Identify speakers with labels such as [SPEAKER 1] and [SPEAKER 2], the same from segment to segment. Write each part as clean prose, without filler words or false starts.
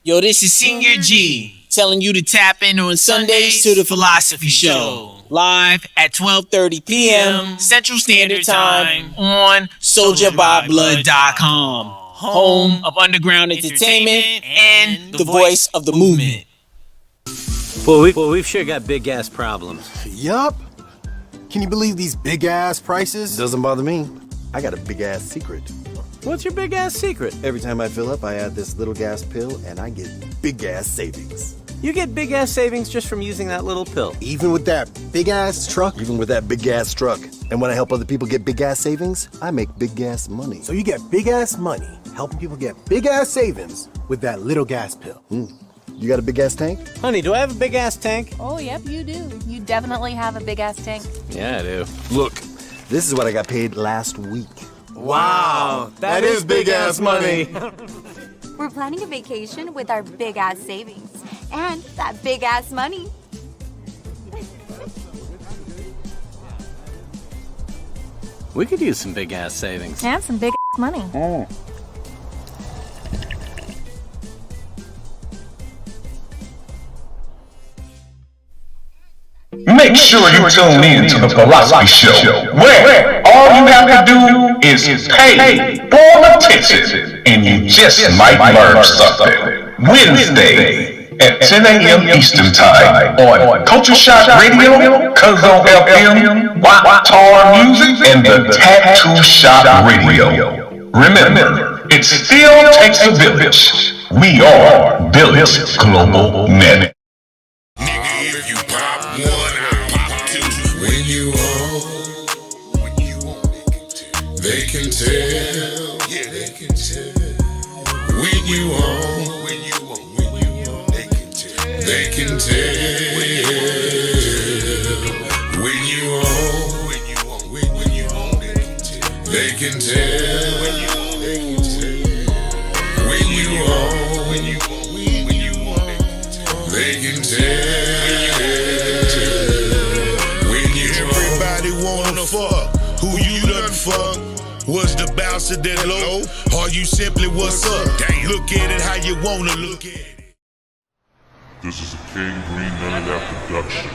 [SPEAKER 1] Yo, this is Senior G telling you to tap in on Sundays to the Philosopee Show. Live at 12:30 p.m. Central Standard Time on SoldierByBlood.com. Home of underground entertainment and the voice of the movement.
[SPEAKER 2] Well, we've sure got big ass problems.
[SPEAKER 3] Yup. Can you believe these big ass prices?
[SPEAKER 4] Doesn't bother me. I got a big ass secret.
[SPEAKER 2] What's your big ass secret?
[SPEAKER 4] Every time I fill up, I add this little gas pill and I get big ass savings.
[SPEAKER 2] You get big ass savings just from using that little pill.
[SPEAKER 4] Even with that big ass truck? Even with that big ass truck. And when I help other people get big ass savings, I make big ass money.
[SPEAKER 3] So you get big ass money helping people get big ass savings with that little gas pill.
[SPEAKER 4] You got a big ass tank?
[SPEAKER 2] Honey, do I have a big ass tank?
[SPEAKER 5] Oh, yep, you do. You definitely have a big ass tank.
[SPEAKER 2] Yeah, I do.
[SPEAKER 4] Look, this is what I got paid last week.
[SPEAKER 3] Wow, that is big ass money.
[SPEAKER 5] We're planning a vacation with our big ass savings and that big ass money.
[SPEAKER 2] We could use some big ass savings.
[SPEAKER 5] And some big ass money.
[SPEAKER 6] Make sure you tune in to the Philosophy Show, where all you have to do is pay for attention, and you just might learn something. Wednesday at 10 a.m. Eastern Time on Culture Shock Radio, Cuzzo FM, Tar Music, and the Tattoo Shop Radio. Remember, it still takes a village. We are Village Global Net.
[SPEAKER 7] They can tell, yeah, they can tell. When you on, they can tell. They can tell. When you on, they can tell. When you on, they can tell. When you everybody wanna fuck, who you done fuck? Was the bouncer that low? Or you simply what's up? Damn. Look at it how you wanna look at it.
[SPEAKER 8] This is a King Green None of That production.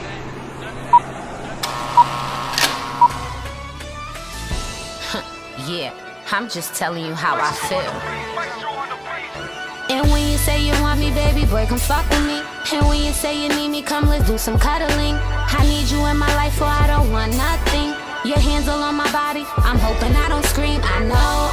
[SPEAKER 9] Yeah, I'm just telling you how I feel. And when you say you want me, baby boy, come fuck with me. And when you say you need me, come let's do some cuddling. I need you in my life or I don't want nothing. Your hands all on my body, I'm hoping I don't scream. I know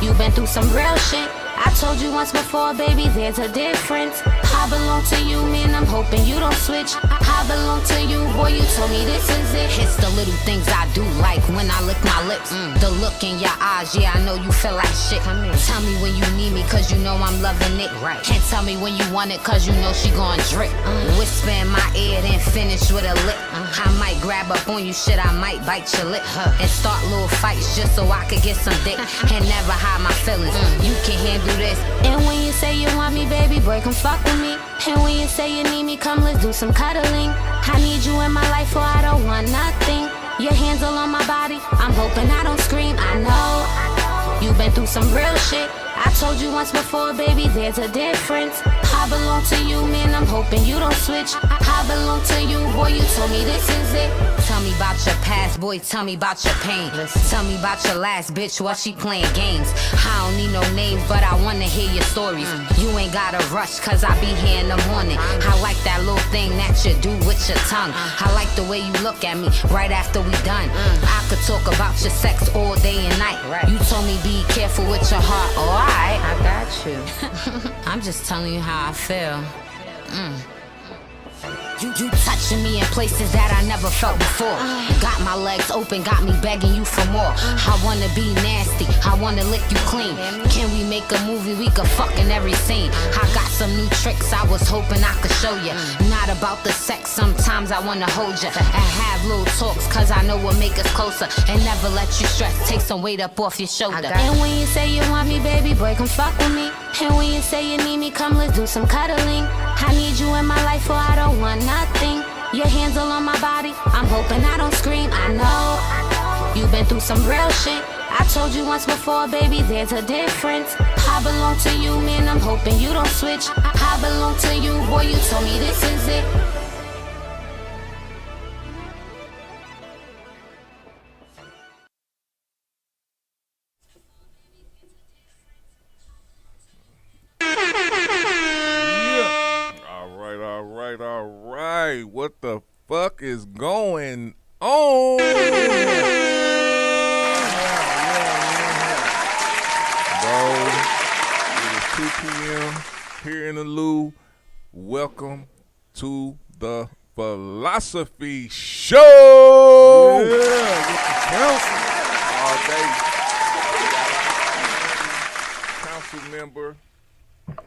[SPEAKER 9] you've been through some real shit. I told you once before, baby, there's a difference. I belong to you, man, I'm hoping you don't switch. I belong to you, boy, you told me this is it. It's the little things I do, like when I lick my lips. The look in your eyes, yeah, I know you feel like shit. Tell me when you need me, cause you know I'm loving it. Right. Can't tell me when you want it, cause you know she gon' drip. Whisper in my ear, then finish with a lick. I might grab up on you, shit, I might bite your lip. And start little fights just so I could get some dick. And never hide my feelings, you can handle this. And when you say you want me, baby boy, come fuck with me. And when you say you need me, come let's do some cuddling. I need you in my life or I don't want nothing. Your hands all on my body, I'm hoping I don't scream. I know you've been through some real shit. I told you once before, baby, there's a difference. I belong to you, man, I'm hoping you don't switch. I belong to you, boy, you told me this is it. Tell me about your past, boy, tell me about your pain. Tell me about your last bitch, while she playing games. I don't need no names, but I wanna hear your stories. You ain't gotta rush, cause I be here in the morning. I like that little thing that you do with your tongue. I like the way you look at me right after we done. I could talk about your sex all day and night. You told me be careful with your heart, alright. I got you. I'm just telling you how I feel. You touching me in places that I never felt before. Got my legs open, got me begging you for more. I wanna be nasty, I wanna lick you clean. Can we make a movie, we could fuck in every scene. I got some new tricks I was hoping I could show you. Not about the sex, sometimes I wanna hold you. And have little talks, cause I know what make us closer. And never let you stress, take some weight up off your shoulder. And when you say you want me, baby boy, come fuck with me. And when you say you need me, come let's do some cuddling. I need you in my life or I don't want nothing. Your hands all on my body, I'm hoping I don't scream. I know you've been through some real shit. I told you once before, baby, there's a difference. I I belong to you, man, I'm hoping you don't switch. I belong to you, boy, you told me this is it.
[SPEAKER 7] All right. What the fuck is going on? Bro, it is 2 p.m. here in the Lou. Welcome to the Philosophy Show.
[SPEAKER 10] Yeah, with the council.
[SPEAKER 7] All day. Council member.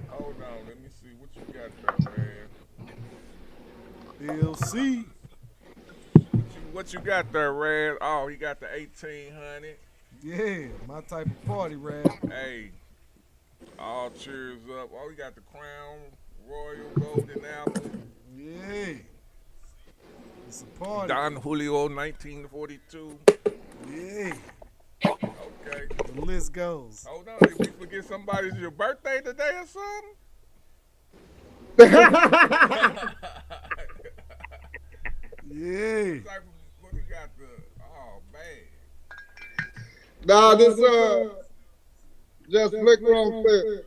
[SPEAKER 7] Hold on, let me see what you got there, man.
[SPEAKER 10] DLC.
[SPEAKER 7] What you got there, Red? Oh, he got the 1800.
[SPEAKER 10] Yeah, my type of party, Red.
[SPEAKER 7] Hey, all cheers up. Oh, he got the Crown Royal Golden Apple.
[SPEAKER 10] Yeah. It's a party.
[SPEAKER 7] Don Julio 1942.
[SPEAKER 10] Yeah.
[SPEAKER 7] Okay.
[SPEAKER 10] The list goes.
[SPEAKER 7] Hold on, did we forget somebody's your birthday today or something?
[SPEAKER 10] Yeah.
[SPEAKER 7] What he got the? Oh man.
[SPEAKER 11] Nah, this just flicker on fit.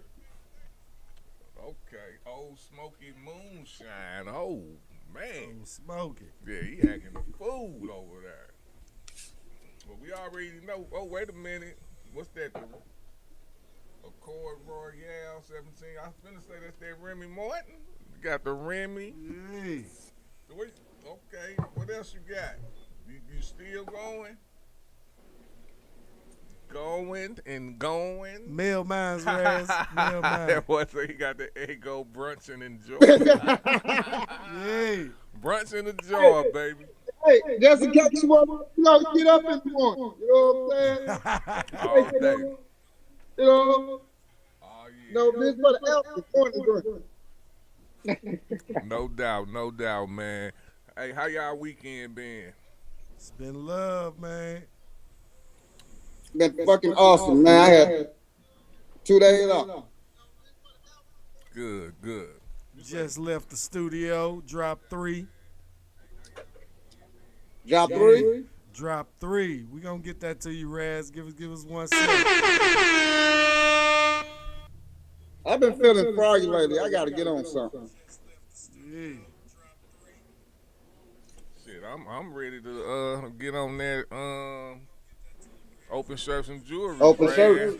[SPEAKER 7] Okay. Old Smoky Moonshine. Oh man.
[SPEAKER 10] Oh, smoking.
[SPEAKER 7] Yeah, he acting a fool over there. But we already know. Oh, wait a minute. What's that? The Accord Royale 17. I was finna say that's that Remy Martin. You got the Remy.
[SPEAKER 10] Yeah.
[SPEAKER 7] Okay. What else you got? You still going? Going and going.
[SPEAKER 10] Mail mines, Raz. Mail mines.
[SPEAKER 7] That was he got the Eggo brunch and enjoy.
[SPEAKER 10] Yeah.
[SPEAKER 7] Brunch and enjoy, baby.
[SPEAKER 11] Hey, just in case you want, get up in the morning. You know what I'm saying?
[SPEAKER 7] All day.
[SPEAKER 11] You know.
[SPEAKER 7] Oh yeah.
[SPEAKER 11] No, this for the elk morning drink.
[SPEAKER 7] No doubt, man. Hey, how y'all weekend been?
[SPEAKER 10] It's been love, man.
[SPEAKER 11] Been fucking awesome, man. I had 2 days off.
[SPEAKER 7] Good.
[SPEAKER 10] Just left the studio. Drop 3.
[SPEAKER 11] Drop 3?
[SPEAKER 10] Drop 3. We gonna get that to you, Raz. Give us 1 second.
[SPEAKER 11] I've been feeling froggy lately. I gotta get on something.
[SPEAKER 10] Yeah.
[SPEAKER 7] Shit, I'm ready to get on that open shirts and jewelry.
[SPEAKER 11] Open shirts?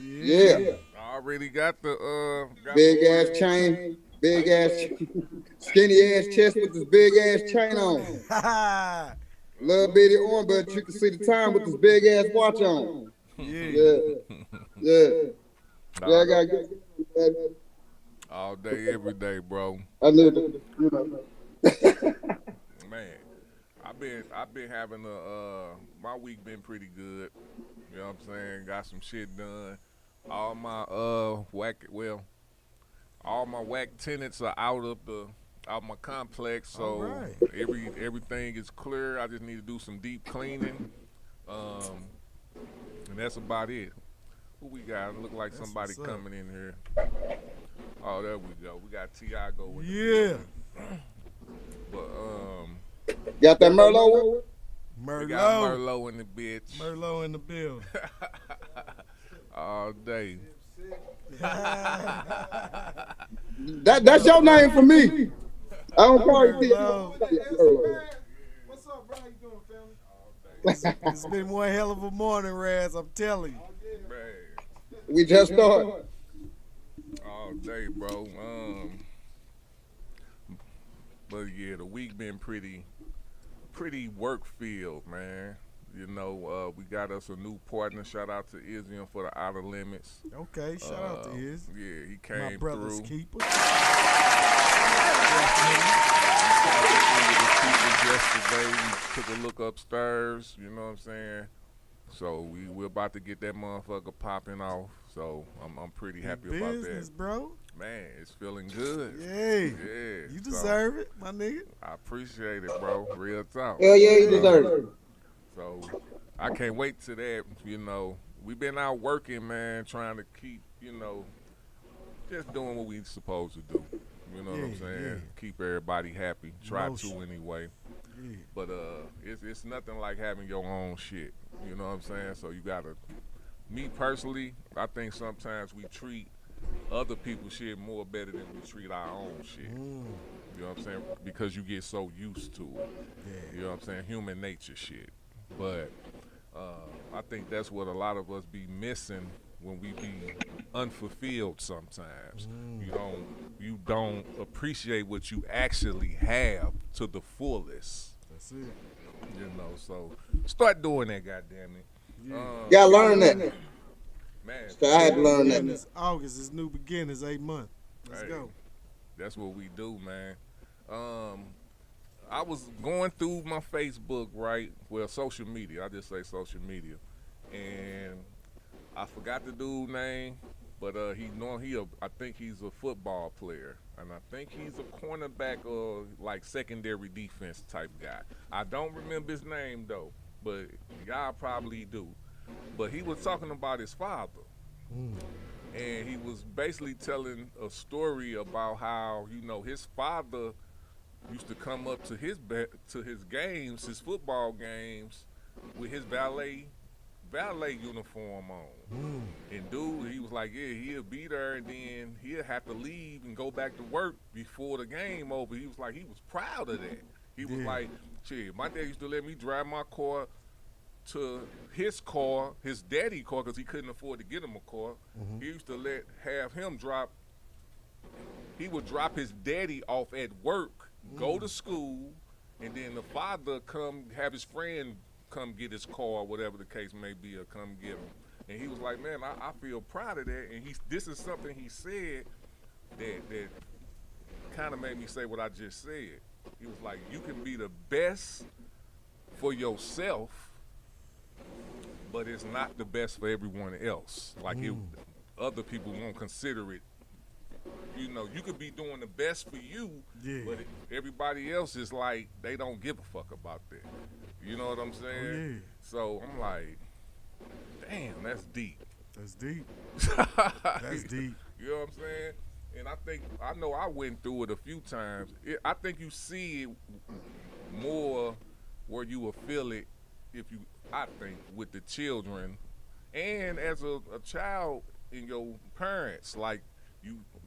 [SPEAKER 11] Yeah.
[SPEAKER 7] I already got the
[SPEAKER 11] big ass chain, big ass skinny ass chest with this big ass chain on. Little bitty on, but you can see the time with this big ass watch on. Yeah. I gotta get that.
[SPEAKER 7] All day, every day, bro.
[SPEAKER 11] I live it, you know.
[SPEAKER 7] Man, I've been having my week been pretty good. You know what I'm saying? Got some shit done. All my whack tenants are out of my complex, so
[SPEAKER 10] right.
[SPEAKER 7] everything is clear. I just need to do some deep cleaning, and that's about it. Who we got? It look like that's somebody coming in here. Oh, there we go. We got Tiago.
[SPEAKER 10] Yeah.
[SPEAKER 7] But
[SPEAKER 11] got that Merlot?
[SPEAKER 7] We got Merlot in the bitch.
[SPEAKER 10] Merlot in the building.
[SPEAKER 7] All day.
[SPEAKER 11] That's your name for me. I don't call you
[SPEAKER 10] Merlot.
[SPEAKER 11] What's up, bro? How you doing, family?
[SPEAKER 10] It's been one hell of a morning, Raz. I'm telling you.
[SPEAKER 7] Man.
[SPEAKER 11] We just started.
[SPEAKER 7] All day, bro. But yeah, the week been pretty work filled, man. You know, we got us a new partner. Shout out to Izium for the Outer Limits.
[SPEAKER 10] Okay, shout out to Iz.
[SPEAKER 7] Yeah, he came
[SPEAKER 10] my brother's
[SPEAKER 7] through.
[SPEAKER 10] keeper.
[SPEAKER 7] Yesterday, we took a look upstairs. You know what I'm saying? So we're about to get that motherfucker popping off. So I'm pretty happy about that.
[SPEAKER 10] Business, bro.
[SPEAKER 7] Man, it's feeling good.
[SPEAKER 10] Yeah.
[SPEAKER 7] Yeah.
[SPEAKER 10] You deserve it, my nigga.
[SPEAKER 7] I appreciate it, bro. Real talk.
[SPEAKER 11] Hell yeah, you deserve it.
[SPEAKER 7] So I can't wait to that. You know, we've been out working, man, trying to keep, just doing what we supposed to do. You know what I'm saying?
[SPEAKER 10] Yeah.
[SPEAKER 7] Keep everybody happy. Try
[SPEAKER 10] Emotion.
[SPEAKER 7] to anyway.
[SPEAKER 10] Yeah.
[SPEAKER 7] But it's nothing like having your own shit. You know what I'm saying? So you gotta. Me personally, I think sometimes we treat other people's shit more better than we treat our own shit. You know what I'm saying? Because you get so used to it.
[SPEAKER 10] Yeah.
[SPEAKER 7] You know what I'm saying? Human nature shit. But I think that's what a lot of us be missing when we be unfulfilled sometimes. You don't appreciate what you actually have to the fullest.
[SPEAKER 10] That's it.
[SPEAKER 7] You know, so start doing that, goddamn it.
[SPEAKER 11] Gotta learn that.
[SPEAKER 7] Man,
[SPEAKER 11] So I had to learn that.
[SPEAKER 10] It's August, it's new beginnings, 8 months. Let's go.
[SPEAKER 7] That's what we do, man. I was going through my Facebook, right? Well, social media. I just say social media, and I forgot the dude's name, but I think he's a football player, and I think he's a cornerback or like secondary defense type guy. I don't remember his name though, but y'all probably do. But he was talking about his father. And he was basically telling a story about how, his father used to come up to his games, his football games, with his valet uniform on. And dude, he was like, yeah, he'll be there and then he'll have to leave and go back to work before the game over. He was like, he was proud of that. He was like, shit, my dad used to let me drive my car to his daddy car, because he couldn't afford to get him a car. He used to have him drop. He would drop his daddy off at work, go to school, and then the father have his friend come get his car, or whatever the case may be, or come get him. And he was like, man, I feel proud of that. And this is something he said that kind of made me say what I just said. He was like, you can be the best for yourself, but it's not the best for everyone else. Like other people won't consider it. You could be doing the best for you, but everybody else is like, they don't give a fuck about that. You know what I'm saying? So I'm like, damn, that's deep.
[SPEAKER 10] That's deep.
[SPEAKER 7] That's deep. You know what I'm saying? And I know I went through it a few times. I think you see it more where you will feel it I think, with the children, and as a child in your parents. Like,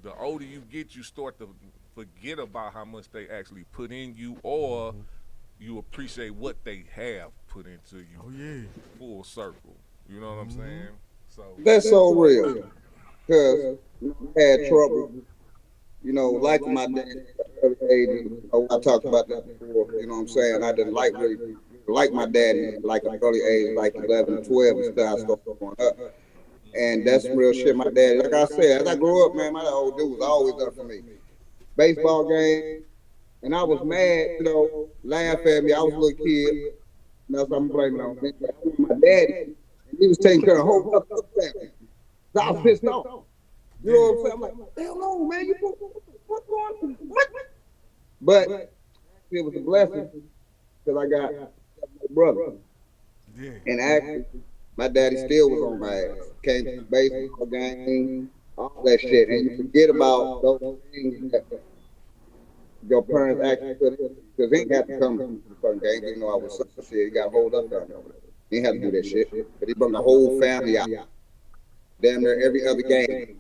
[SPEAKER 7] the older you get, you start to forget about how much they actually put in you, or you appreciate what they have put into you.
[SPEAKER 10] Oh yeah.
[SPEAKER 7] Full circle. You know what I'm saying? So
[SPEAKER 11] that's so real. Because I had trouble, like my dad at an early age. I talked about that before. You know what I'm saying? I didn't like my daddy like an early age, like 11, 12, and stuff. I started going up. And that's real shit. My daddy, like I said, as I grew up, man, my old dude was always up for me. Baseball game, and I was mad, laugh at me. I was a little kid. That's what I'm blaming on me. My daddy, he was taking care of the whole other family. So I was pissed off. You know what I'm saying? I'm like, hell no, man. What's going on? What? But it was a blessing because I got a brother.
[SPEAKER 10] Yeah.
[SPEAKER 11] And actually, my daddy still was on my ass. Came to the baseball game, all that shit. And you forget about those things that your parents actually put in. Because they ain't have to come to the fucking game. Even though I was such a shit, he got to hold up down there. He ain't have to do that shit. But he brought the whole family out. Damn near every other game.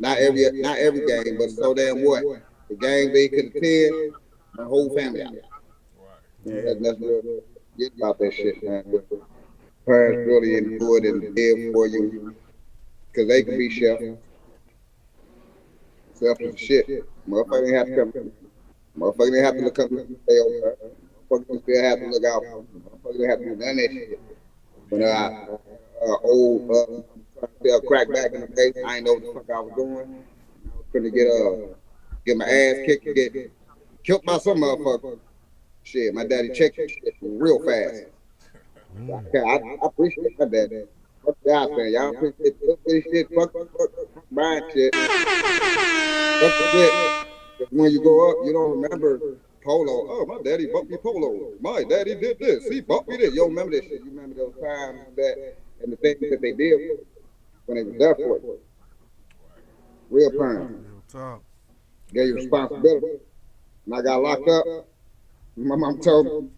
[SPEAKER 11] Not every game, but so damn what? The game they could attend, the whole family out. Right. That's real. Get about that shit, man. Parents really into it and live for you. Because they can be selfish as shit. Motherfucker ain't have to come. Motherfucker didn't have to look up and stay over. Motherfucker still have to look out. Motherfucker didn't have to do none of that shit. When I crack back in the face, I ain't know what the fuck I was doing. I was trying to get my ass kicked and get killed by some motherfucker. Shit, my daddy checked that shit real fast. I appreciate my daddy. What y'all saying? Y'all appreciate this shit? Fuck buying shit. Fuck the shit. When you grow up, you don't remember polo. Oh, my daddy bought me polo. My daddy did this. He bought me this. You don't remember that shit. You remember those times and the things that they did when they was there for you. Real Real parent.
[SPEAKER 10] Real talk.
[SPEAKER 11] Gave you responsibility. And I got locked up. My mom told me,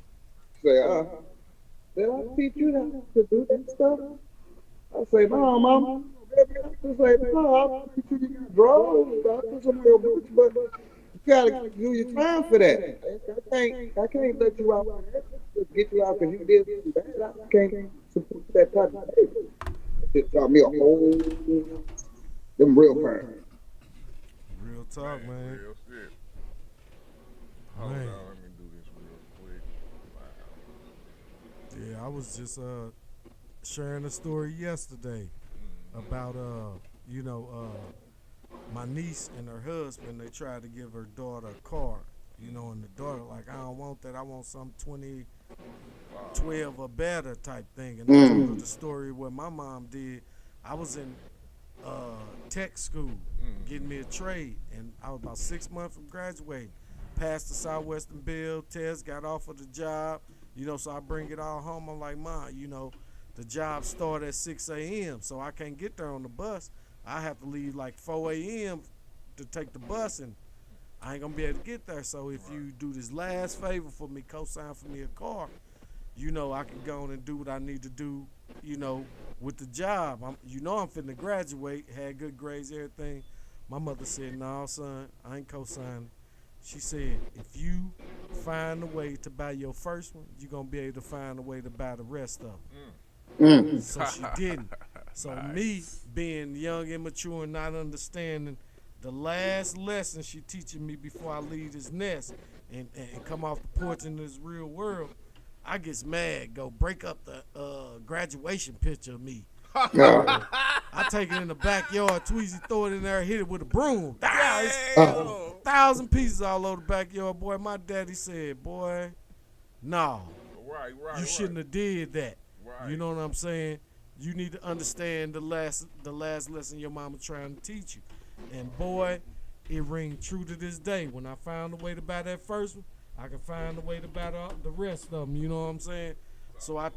[SPEAKER 11] say, did I teach you to do that stuff? I say, no, mama. I say, no, I teach you to draw. I put some of your books, but you gotta do your time for that. I can't let you out for that. Just get you out because you did something bad. I can't support that type of behavior. It taught me a whole them real parents.
[SPEAKER 10] Real talk, man.
[SPEAKER 7] Real shit. Hold on, let me do this real quick. Wow.
[SPEAKER 10] Yeah, I was just sharing a story yesterday about my niece and her husband. They tried to give her daughter a car, and the daughter like, I don't want that. I want some 2012 or better type thing. And I told her the story what my mom did. I was in tech school getting me a trade, and I was about 6 months from graduating. Passed the Southwestern Bill test, got offered the job, so I bring it all home. I'm like, Mom, the job started at 6 a.m., so I can't get there on the bus. I have to leave like 4 a.m. to take the bus, and I ain't gonna be able to get there. So if you do this last favor for me, co-sign for me a car, I can go on and do what I need to do, with the job. I'm finna graduate, had good grades, everything. My mother said, no, son, I ain't co-signing. She said, if you find a way to buy your first one, you're going to be able to find a way to buy the rest of them. So she didn't. So me, being young, immature, and not understanding, the last lesson she teaching me before I leave this nest and come off the porch in this real world, I gets mad, go break up the graduation picture of me. I take it in the backyard, Tweezy throw it in there, hit it with a broom. 1,000 pieces all over the backyard, boy. My daddy said, boy, no, you shouldn't have did that. You know what I'm saying? You need to understand the last lesson your mama trying to teach you. And boy, it ring true to this day. When I found a way to buy that first one, I can find a way to buy the rest of them. You know what I'm saying? So I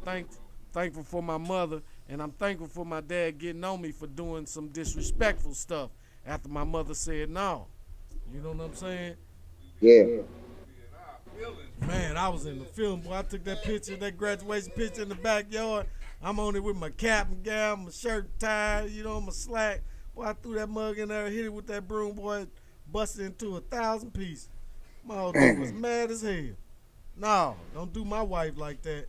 [SPEAKER 10] thankful for my mother, and I'm thankful for my dad getting on me for doing some disrespectful stuff after my mother said no. You know what I'm saying?
[SPEAKER 11] Yeah.
[SPEAKER 10] Man, I was in the film, boy. I took that picture, that graduation picture in the backyard. I'm on it with my cap and gown, my shirt tied, my slack. Boy, I threw that mug in there, hit it with that broom, boy, busted into 1,000 pieces. My old dude was mad as hell. No, don't do my wife like that.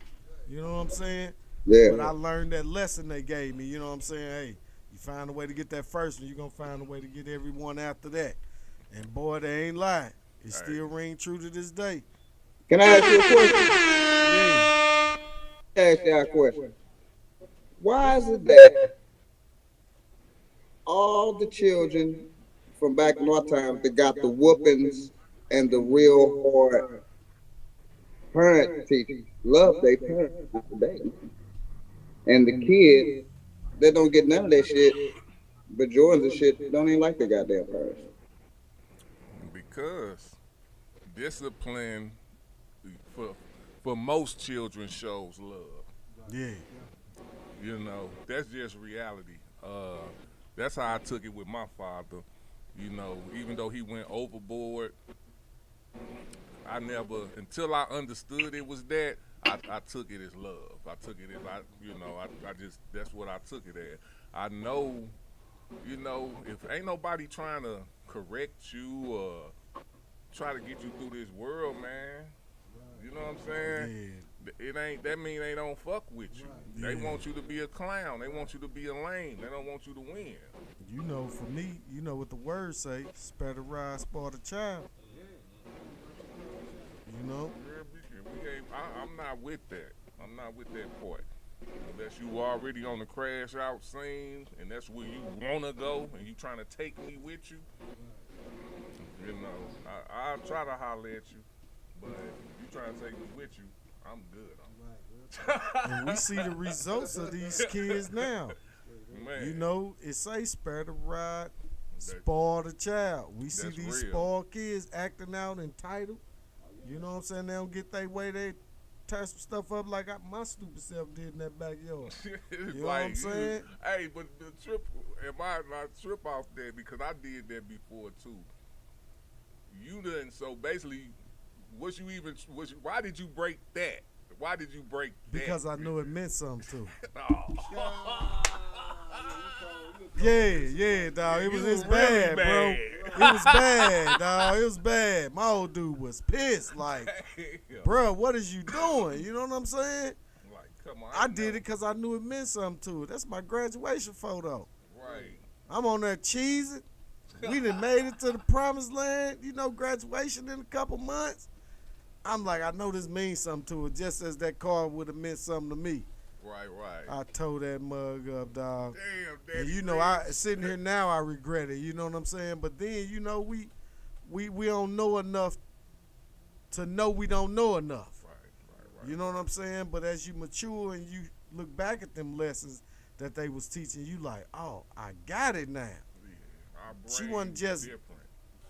[SPEAKER 10] You know what I'm saying?
[SPEAKER 11] Yeah.
[SPEAKER 10] But I learned that lesson they gave me. You know what I'm saying? Hey, you find a way to get that first one, you're going to find a way to get everyone after that. And boy, they ain't lying. It still ring true to this day.
[SPEAKER 11] Can I ask you a question?
[SPEAKER 10] Yeah.
[SPEAKER 11] Ask you a question. Why is it that all the children from back in our time that got the whoopings and the real hard parent teachers love their parents today? And the kids that don't get none of that shit, but Jordans and shit don't even like their goddamn parents.
[SPEAKER 7] Because discipline for most children shows love.
[SPEAKER 10] Yeah.
[SPEAKER 7] That's just reality. That's how I took it with my father. Even though he went overboard, I never, until I understood it was that, I took it as love. I took it as, I just, that's what I took it as. I know, if ain't nobody trying to correct you or try to get you through this world, man, you know what I'm saying? Yeah. That mean they don't fuck with you. Yeah. They want you to be a clown. They want you to be a lame. They don't want you to win.
[SPEAKER 10] For me, what the words say, spare the rod, spoil the child.
[SPEAKER 7] I'm not with that. I'm not with that part. Unless you already on the crash out scene and that's where you want to go and you trying to take me with you, I'll try to holler at you. But if you trying to take me with you, I'm good.
[SPEAKER 10] And we see the results of these kids now. Man. It say spare the rod, spoil the child. We see these spoiled kids acting out entitled. You know what I'm saying? They don't get their way. tear some stuff up like my stupid self did in that backyard.
[SPEAKER 7] It's
[SPEAKER 10] You know what I'm saying?
[SPEAKER 7] Hey, but the trip, am I not trip off that because I did that before too. You didn't. So basically, why did you break that? Why did you break that?
[SPEAKER 10] Because I knew it meant something too.
[SPEAKER 7] Oh.
[SPEAKER 10] Yeah, dog. It was
[SPEAKER 7] really
[SPEAKER 10] bad, bro.
[SPEAKER 7] bad.
[SPEAKER 10] It was bad, dog. It was bad. My old dude was pissed. Like, bro, what is you doing? You know what I'm saying?
[SPEAKER 7] Like, come on.
[SPEAKER 10] I did it because I knew it meant something to it. That's my graduation photo.
[SPEAKER 7] Right.
[SPEAKER 10] I'm on there cheesing. We done made it to the promised land. You know, graduation in a couple months. I'm like, I know this means something to it, just as that card would have meant something to me.
[SPEAKER 7] Right.
[SPEAKER 10] I tore that mug up, dog.
[SPEAKER 7] Damn,
[SPEAKER 10] and
[SPEAKER 7] Daddy.
[SPEAKER 10] you know, I sitting here now, I regret it. You know what I'm saying? But then, you know, we don't know enough to know we don't know enough. Right. You know what I'm saying? But as you mature and you look back at them lessons that they was teaching, you like, oh, I got it now.
[SPEAKER 7] Yeah,
[SPEAKER 10] she wasn't just
[SPEAKER 7] different.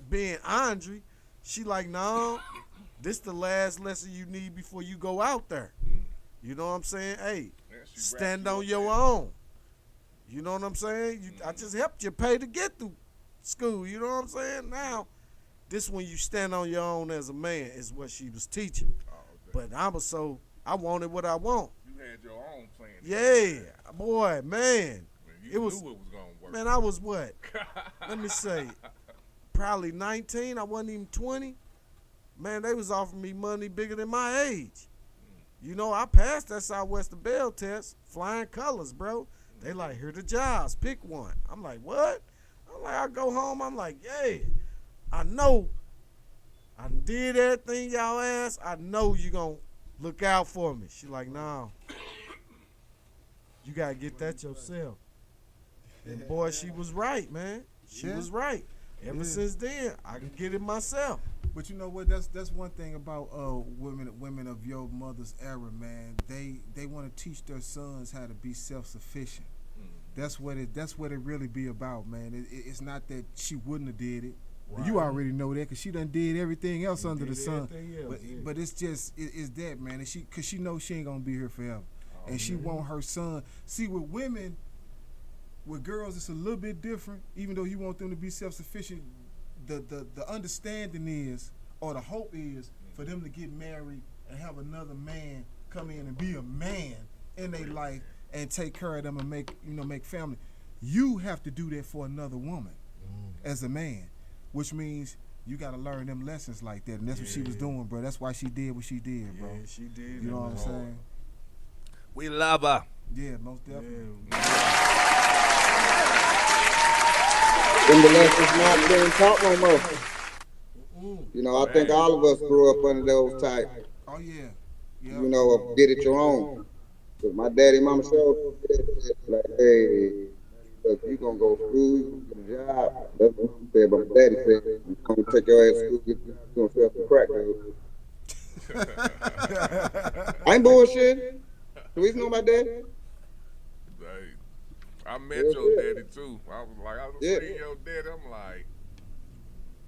[SPEAKER 10] being Andre. She like, no, this the last lesson you need before you go out there. You know what I'm saying? Hey, stand on your own. You know what I'm saying? I just helped you pay to get through school. You know what I'm saying? Now, this when you stand on your own as a man is what she was teaching. But I wanted what I want.
[SPEAKER 7] You had your own plan.
[SPEAKER 10] Yeah, boy, man.
[SPEAKER 7] You knew it was gonna work.
[SPEAKER 10] Man, I was what? Let me say, probably 19. I wasn't even 20. Man, they was offering me money bigger than my age. You know, I passed that Southwest Bell test, flying colors, bro. They like, here the jobs, pick one. I'm like, what? I'm like, I go home, I'm like, yeah, I know I did everything y'all asked. I know you gonna look out for me. She like, no. You gotta get that yourself. And boy, she was right, man. She was right. Ever since then, I can get it myself.
[SPEAKER 12] But you know what? That's one thing about women of your mother's era, man. They want to teach their sons how to be self-sufficient. That's what it really be about, man. It's not that she wouldn't have did it. Right. You already know that because she done did everything else under the sun. But it's just it's that, man. And because she knows she ain't gonna be here forever, and she want her son. See, with women, with girls, it's a little bit different. Even though you want them to be self-sufficient, the understanding is, or the hope is, for them to get married and have another man come in and be a man in their life and take care of them and make family. You have to do that for another woman as a man, which means you got to learn them lessons like that, and that's what she was doing, bro. That's why she did what she did, bro.
[SPEAKER 10] Yeah, she did.
[SPEAKER 12] You know what I'm saying?
[SPEAKER 2] We love her.
[SPEAKER 12] Yeah, most definitely.
[SPEAKER 11] Them the lessons not being taught no more. You know, I think all of us grew up under those type.
[SPEAKER 12] Oh yeah.
[SPEAKER 11] You know, of get it your own. But my daddy, mama showed like, hey, look, you gonna go to school, you gonna get a job. That's what he said. But my daddy said, you gonna take your ass to school, you gonna sell some crack, dude. I ain't bullshit. Do you know my daddy?
[SPEAKER 7] I met your daddy too. I was seeing your daddy. I'm like,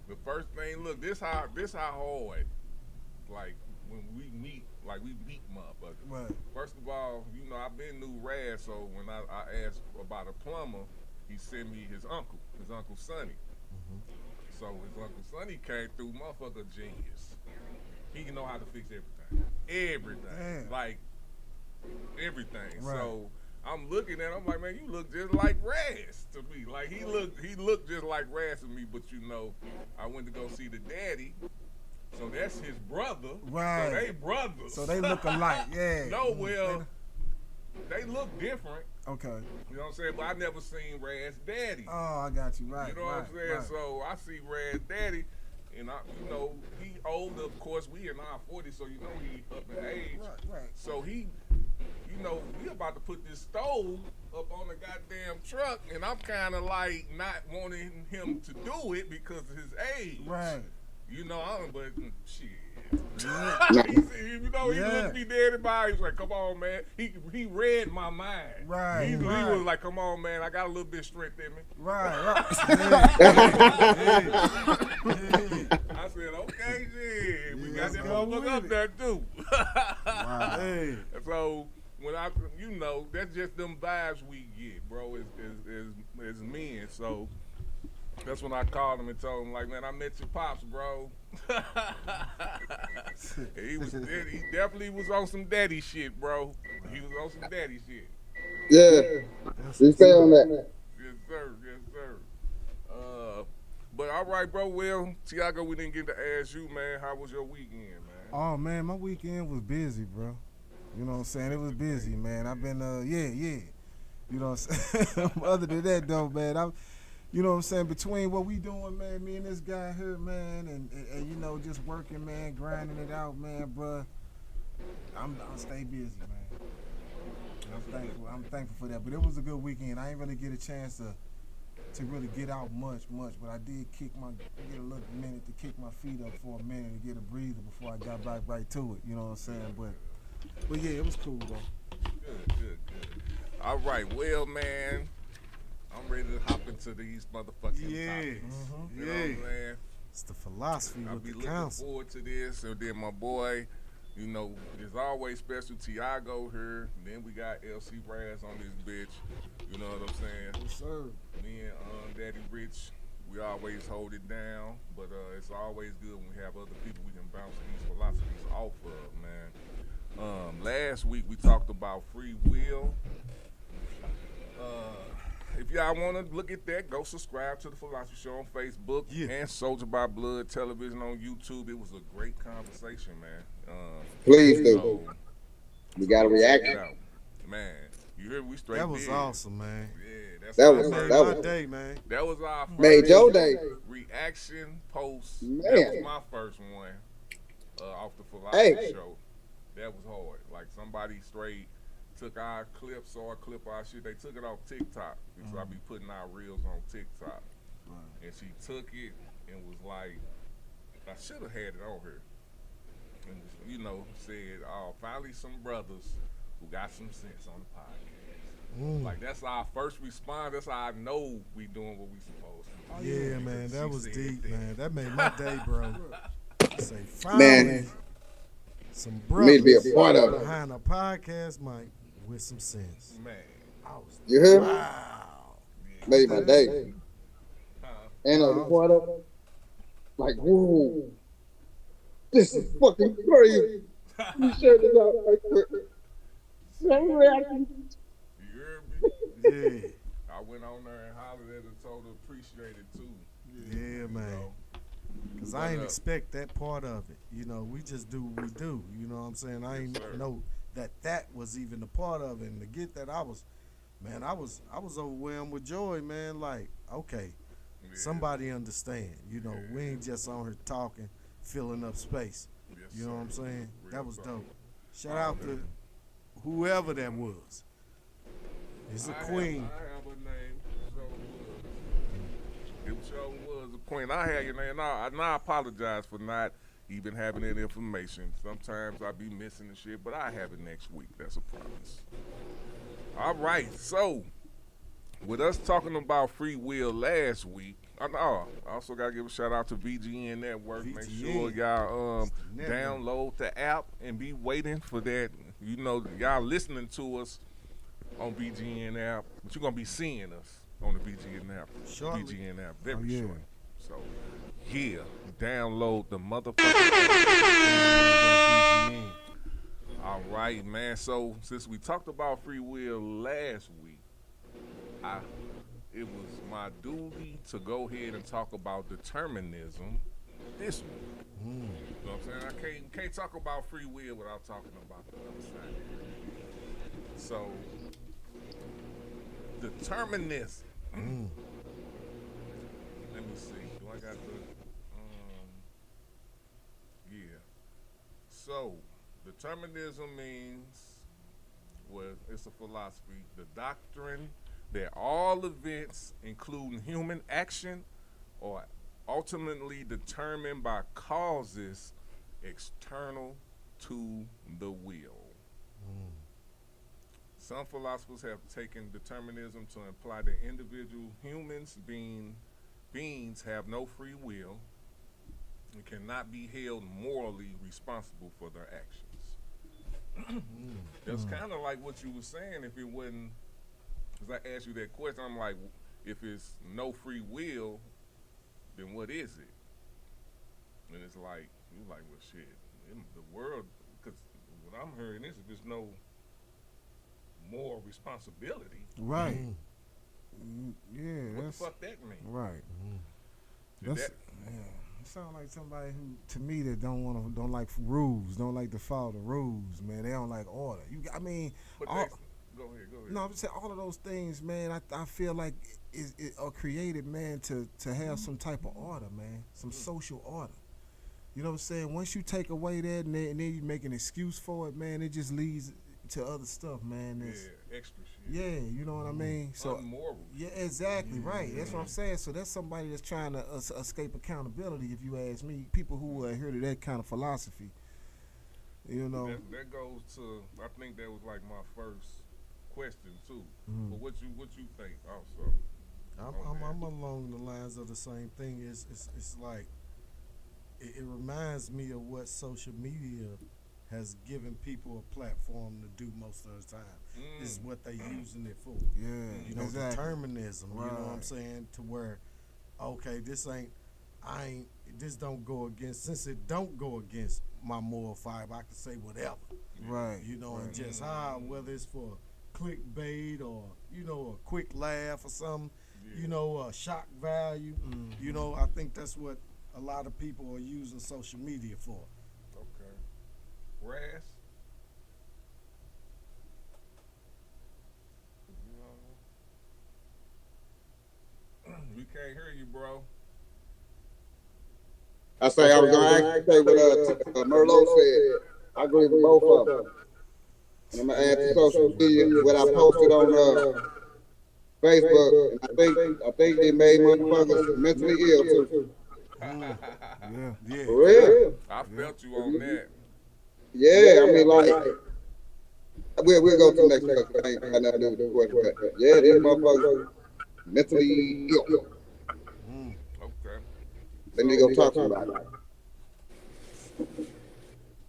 [SPEAKER 7] the first thing, look, this how hard, like when we meet, like we meet motherfuckers.
[SPEAKER 12] Right.
[SPEAKER 7] First of all, you know, I've been New Rad, so when I asked about a plumber, he sent me his uncle Sonny. So his uncle Sonny came through, motherfucker genius. He can know how to fix everything.
[SPEAKER 12] Damn.
[SPEAKER 7] Like everything.
[SPEAKER 12] Right.
[SPEAKER 7] So I'm looking at him, I'm like, man, you look just like Raz to me. Like he looked just like Raz to me, but you know, I went to go see the daddy. So that's his brother.
[SPEAKER 12] Right.
[SPEAKER 7] So they brothers.
[SPEAKER 12] So they look alike, yeah.
[SPEAKER 7] No, well, they look different.
[SPEAKER 12] Okay.
[SPEAKER 7] You know what I'm saying? But I never seen Rad's daddy.
[SPEAKER 12] Oh, I got you. Right.
[SPEAKER 7] You know what I'm saying?
[SPEAKER 12] Right.
[SPEAKER 7] So I see Rad's daddy, and you know, he older, of course, we in our 40s, so you know he up in age.
[SPEAKER 12] Right.
[SPEAKER 7] So he, you know, we about to put this stove up on the goddamn truck, and I'm kind of like not wanting him to do it because of his age.
[SPEAKER 12] Right.
[SPEAKER 7] You know, but shit. You know, he looked me dead in the eye. He was like, "Come on, man." He read my mind.
[SPEAKER 12] Right.
[SPEAKER 7] He was like, "Come on, man. I got a little bit of strength in me."
[SPEAKER 12] Right.
[SPEAKER 7] I said, "Okay, shit. We got that motherfucker up there too."
[SPEAKER 12] Wow.
[SPEAKER 7] vibes we get, bro, is men. So that's when I called him and told him, like, man, I met your pops, bro. he definitely was on some daddy shit, bro. He was on some daddy shit.
[SPEAKER 11] Yeah. We stay on that.
[SPEAKER 7] Yes, sir. Yes, sir. But all right, bro. Well, Tiago, we didn't get to ask you, man. How was your weekend, man?
[SPEAKER 12] Oh man, my weekend was busy, bro. You know what I'm saying? It was busy, man. I've been yeah. You know what I'm saying? Other than that though, man, you know what I'm saying, between what we doing, man, me and this guy here, man, and you know, just working, man, grinding it out, man, bro. I'm stay busy, man. I'm thankful for that. But it was a good weekend. I ain't really get a chance to really get out much, but I did get a little minute to kick my feet up for a minute and get a breather before I got back right to it. You know what I'm saying? But yeah, it was cool, bro.
[SPEAKER 7] Good. All right, well, man, I'm ready to hop into these motherfucking topics. You know what I'm saying?
[SPEAKER 12] It's the philosophy
[SPEAKER 7] I'll
[SPEAKER 12] with
[SPEAKER 7] be
[SPEAKER 12] the
[SPEAKER 7] looking
[SPEAKER 12] council.
[SPEAKER 7] forward to this. And then my boy, you know, there's always special Tiago here. Then we got LC Raz on this bitch. You know what I'm saying?
[SPEAKER 12] Yes, sir.
[SPEAKER 7] Me and Daddy Rich, we always hold it down. But it's always good when we have other people we can bounce these philosophies off of, man. Last week we talked about free will. If y'all want to look at that, go subscribe to the Philosophy Show on Facebook and Soldier by Blood Television on YouTube. It was a great conversation, man.
[SPEAKER 11] Please do. We got a reaction.
[SPEAKER 7] Man, you hear we straight
[SPEAKER 12] That was awesome, man.
[SPEAKER 7] Yeah,
[SPEAKER 11] that was
[SPEAKER 12] my day, man.
[SPEAKER 7] That was our first
[SPEAKER 11] made your day.
[SPEAKER 7] Reaction post.
[SPEAKER 11] Man.
[SPEAKER 7] That was my first one off the Philosophy Show. That was hard. Like somebody straight took our clips or clip our shit. They took it off TikTok because I be putting our reels on TikTok. And she took it and was like, I should have had it on her. And, you know, said, oh, finally some brothers who got some sense on the podcast. Like, that's our first response. That's how I know we doing what we supposed to do.
[SPEAKER 12] Yeah, man, that was deep, man. That made my day, bro. Say,
[SPEAKER 11] Man,
[SPEAKER 12] some
[SPEAKER 11] me to be a part
[SPEAKER 12] brothers
[SPEAKER 11] of it.
[SPEAKER 12] behind a podcast mic with some sense.
[SPEAKER 7] Man.
[SPEAKER 11] You hear me?
[SPEAKER 12] Wow.
[SPEAKER 11] Made my day. And I was a part of it. Like, whoa. This is fucking crazy. You sure this out like that? Some reaction.
[SPEAKER 7] You heard me?
[SPEAKER 12] Yeah.
[SPEAKER 7] I went on there and hollered at her and told her appreciate it too.
[SPEAKER 12] Yeah, man. Because I ain't expect that part of it. You know, we just do what we do. You know what I'm saying? I ain't know that was even a part of it. And to get that, I was overwhelmed with joy, man. Like, okay, somebody understand. You know, we ain't just on here talking, filling up space. You know what I'm saying? That was dope. Shout out to whoever that was. It's a queen.
[SPEAKER 7] I have a name. It sure was a queen. I had your name. I apologize for not even having that information. Sometimes I be missing the shit, but I have it next week. That's a promise. All right. So, with us talking about free will last week, I also got to give a shout out to VGN Network. Make sure y'all download the app and be waiting for that. You know, y'all listening to us on VGN app, but you're going to be seeing us on the VGN app.
[SPEAKER 12] Shortly.
[SPEAKER 7] VGN app very short. So, download the motherfucking app. All right, man. So, since we talked about free will last week, it was my duty to go ahead and talk about determinism this week. You know what I'm saying? I can't talk about free will without talking about the other side. So, determinism. Let me see. Do I got the So, determinism means, well, it's a philosophy, the doctrine that all events, including human action, are ultimately determined by causes external to the will. Some philosophers have taken determinism to imply that individual beings have no free will and cannot be held morally responsible for their actions. That's kind of like what you were saying. If it wasn't Cause I asked you that question, I'm like, if it's no free will, then what is it? And it's like, you like, well, shit, in the world, because what I'm hearing is if there's no moral responsibility.
[SPEAKER 10] Right. Yeah,
[SPEAKER 7] What
[SPEAKER 10] that's
[SPEAKER 7] the fuck that mean?
[SPEAKER 10] right.
[SPEAKER 7] That's
[SPEAKER 10] It sounds like somebody who, to me, that don't like rules, don't like to follow the rules, man. They don't like order. I mean,
[SPEAKER 7] go ahead.
[SPEAKER 10] no, I'm just saying all of those things, man. I feel like it are created, man, to have some type of order, man, some social order. You know what I'm saying? Once you take away that and then you make an excuse for it, man, it just leads to other stuff, man.
[SPEAKER 7] Extra shit.
[SPEAKER 10] Yeah, you know what I mean? So
[SPEAKER 7] unmoral.
[SPEAKER 10] Yeah, exactly, right. That's what I'm saying. So that's somebody that's trying to escape accountability, if you ask me. People who adhere to that kind of philosophy. You know.
[SPEAKER 7] That goes to, I think that was like my first question too.
[SPEAKER 10] Mhm.
[SPEAKER 7] But what you think also?
[SPEAKER 10] I'm along the lines of the same thing. It's like it reminds me of what social media has given people a platform to do most of the time. Is what they using it for.
[SPEAKER 12] Yeah,
[SPEAKER 10] you know,
[SPEAKER 12] exactly.
[SPEAKER 10] determinism.
[SPEAKER 12] Right.
[SPEAKER 10] You know what I'm saying? To where, okay, this don't go against. Since it don't go against my moral fiber, I can say whatever.
[SPEAKER 12] Right.
[SPEAKER 10] You know,
[SPEAKER 12] right.
[SPEAKER 10] and just whether it's for clickbait or a quick laugh or something. A shock value.
[SPEAKER 12] Mm-hmm.
[SPEAKER 10] You know, I think that's what a lot of people are using social media for.
[SPEAKER 7] Okay. Raz? We can't hear you, bro.
[SPEAKER 11] I say I was gonna say what Merlot said. I agree with both of them. And I'm gonna add to social media what I posted on Facebook, and I think they made motherfuckers mentally ill too.
[SPEAKER 10] Yeah.
[SPEAKER 11] For real.
[SPEAKER 7] I felt you on that.
[SPEAKER 11] Yeah, I mean like we'll go to the next question. I ain't got nothing to do with the question. But yeah, these motherfuckers mentally ill.
[SPEAKER 7] Okay.
[SPEAKER 11] They need to go talk about it.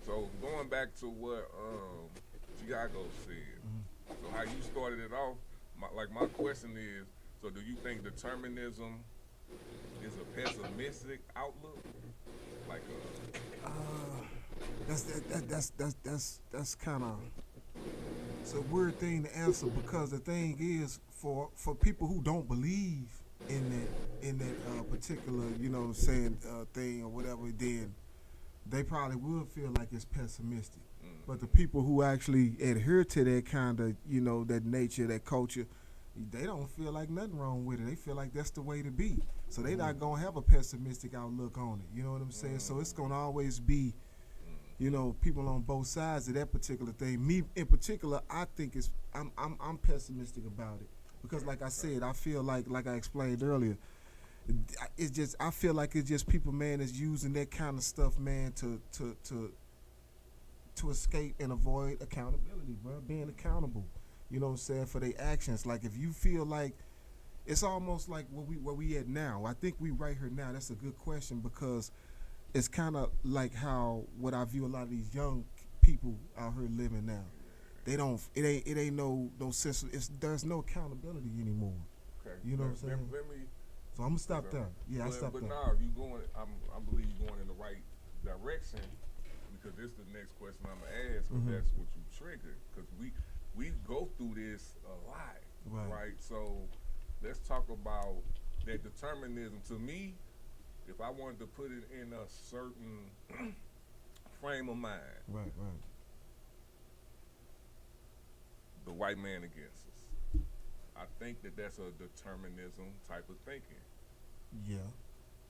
[SPEAKER 7] So going back to what Tiago said, so how you started it off, my question is, so do you think determinism is a pessimistic outlook? Like
[SPEAKER 10] that's kind of it's a weird thing to answer, because the thing is, for people who don't believe in that particular, you know what I'm saying, thing or whatever, then they probably would feel like it's pessimistic. But the people who actually adhere to that kind of, you know, that nature, that culture, they don't feel like nothing wrong with it. They feel like that's the way to be. So they're not going to have a pessimistic outlook on it. You know what I'm saying? So it's going to always be, you know, people on both sides of that particular thing. Me in particular, I think I'm pessimistic about it, because like I said, I feel like I explained earlier, it's just, I feel like it's just people, man, that's using that kind of stuff, man, to escape and avoid accountability, bro. Being accountable, you know what I'm saying, for their actions. Like, if you feel like, it's almost like where we at now. I think we right here now. That's a good question, because it's kind of like what I view a lot of these young people out here living now. They don't. It ain't no sense. There's no accountability anymore.
[SPEAKER 7] Okay.
[SPEAKER 10] You know what I'm saying?
[SPEAKER 7] Let me.
[SPEAKER 10] So I'm gonna stop there. Yeah, I stop there.
[SPEAKER 7] But now you going. I believe you're going in the right direction, because this is the next question I'm gonna ask. Because that's what you triggered. Because we go through this a lot, right? So let's talk about that determinism. To me, if I wanted to put it in a certain frame of mind,
[SPEAKER 10] right.
[SPEAKER 7] The white man against us. I think that's a determinism type of thinking.
[SPEAKER 10] Yeah.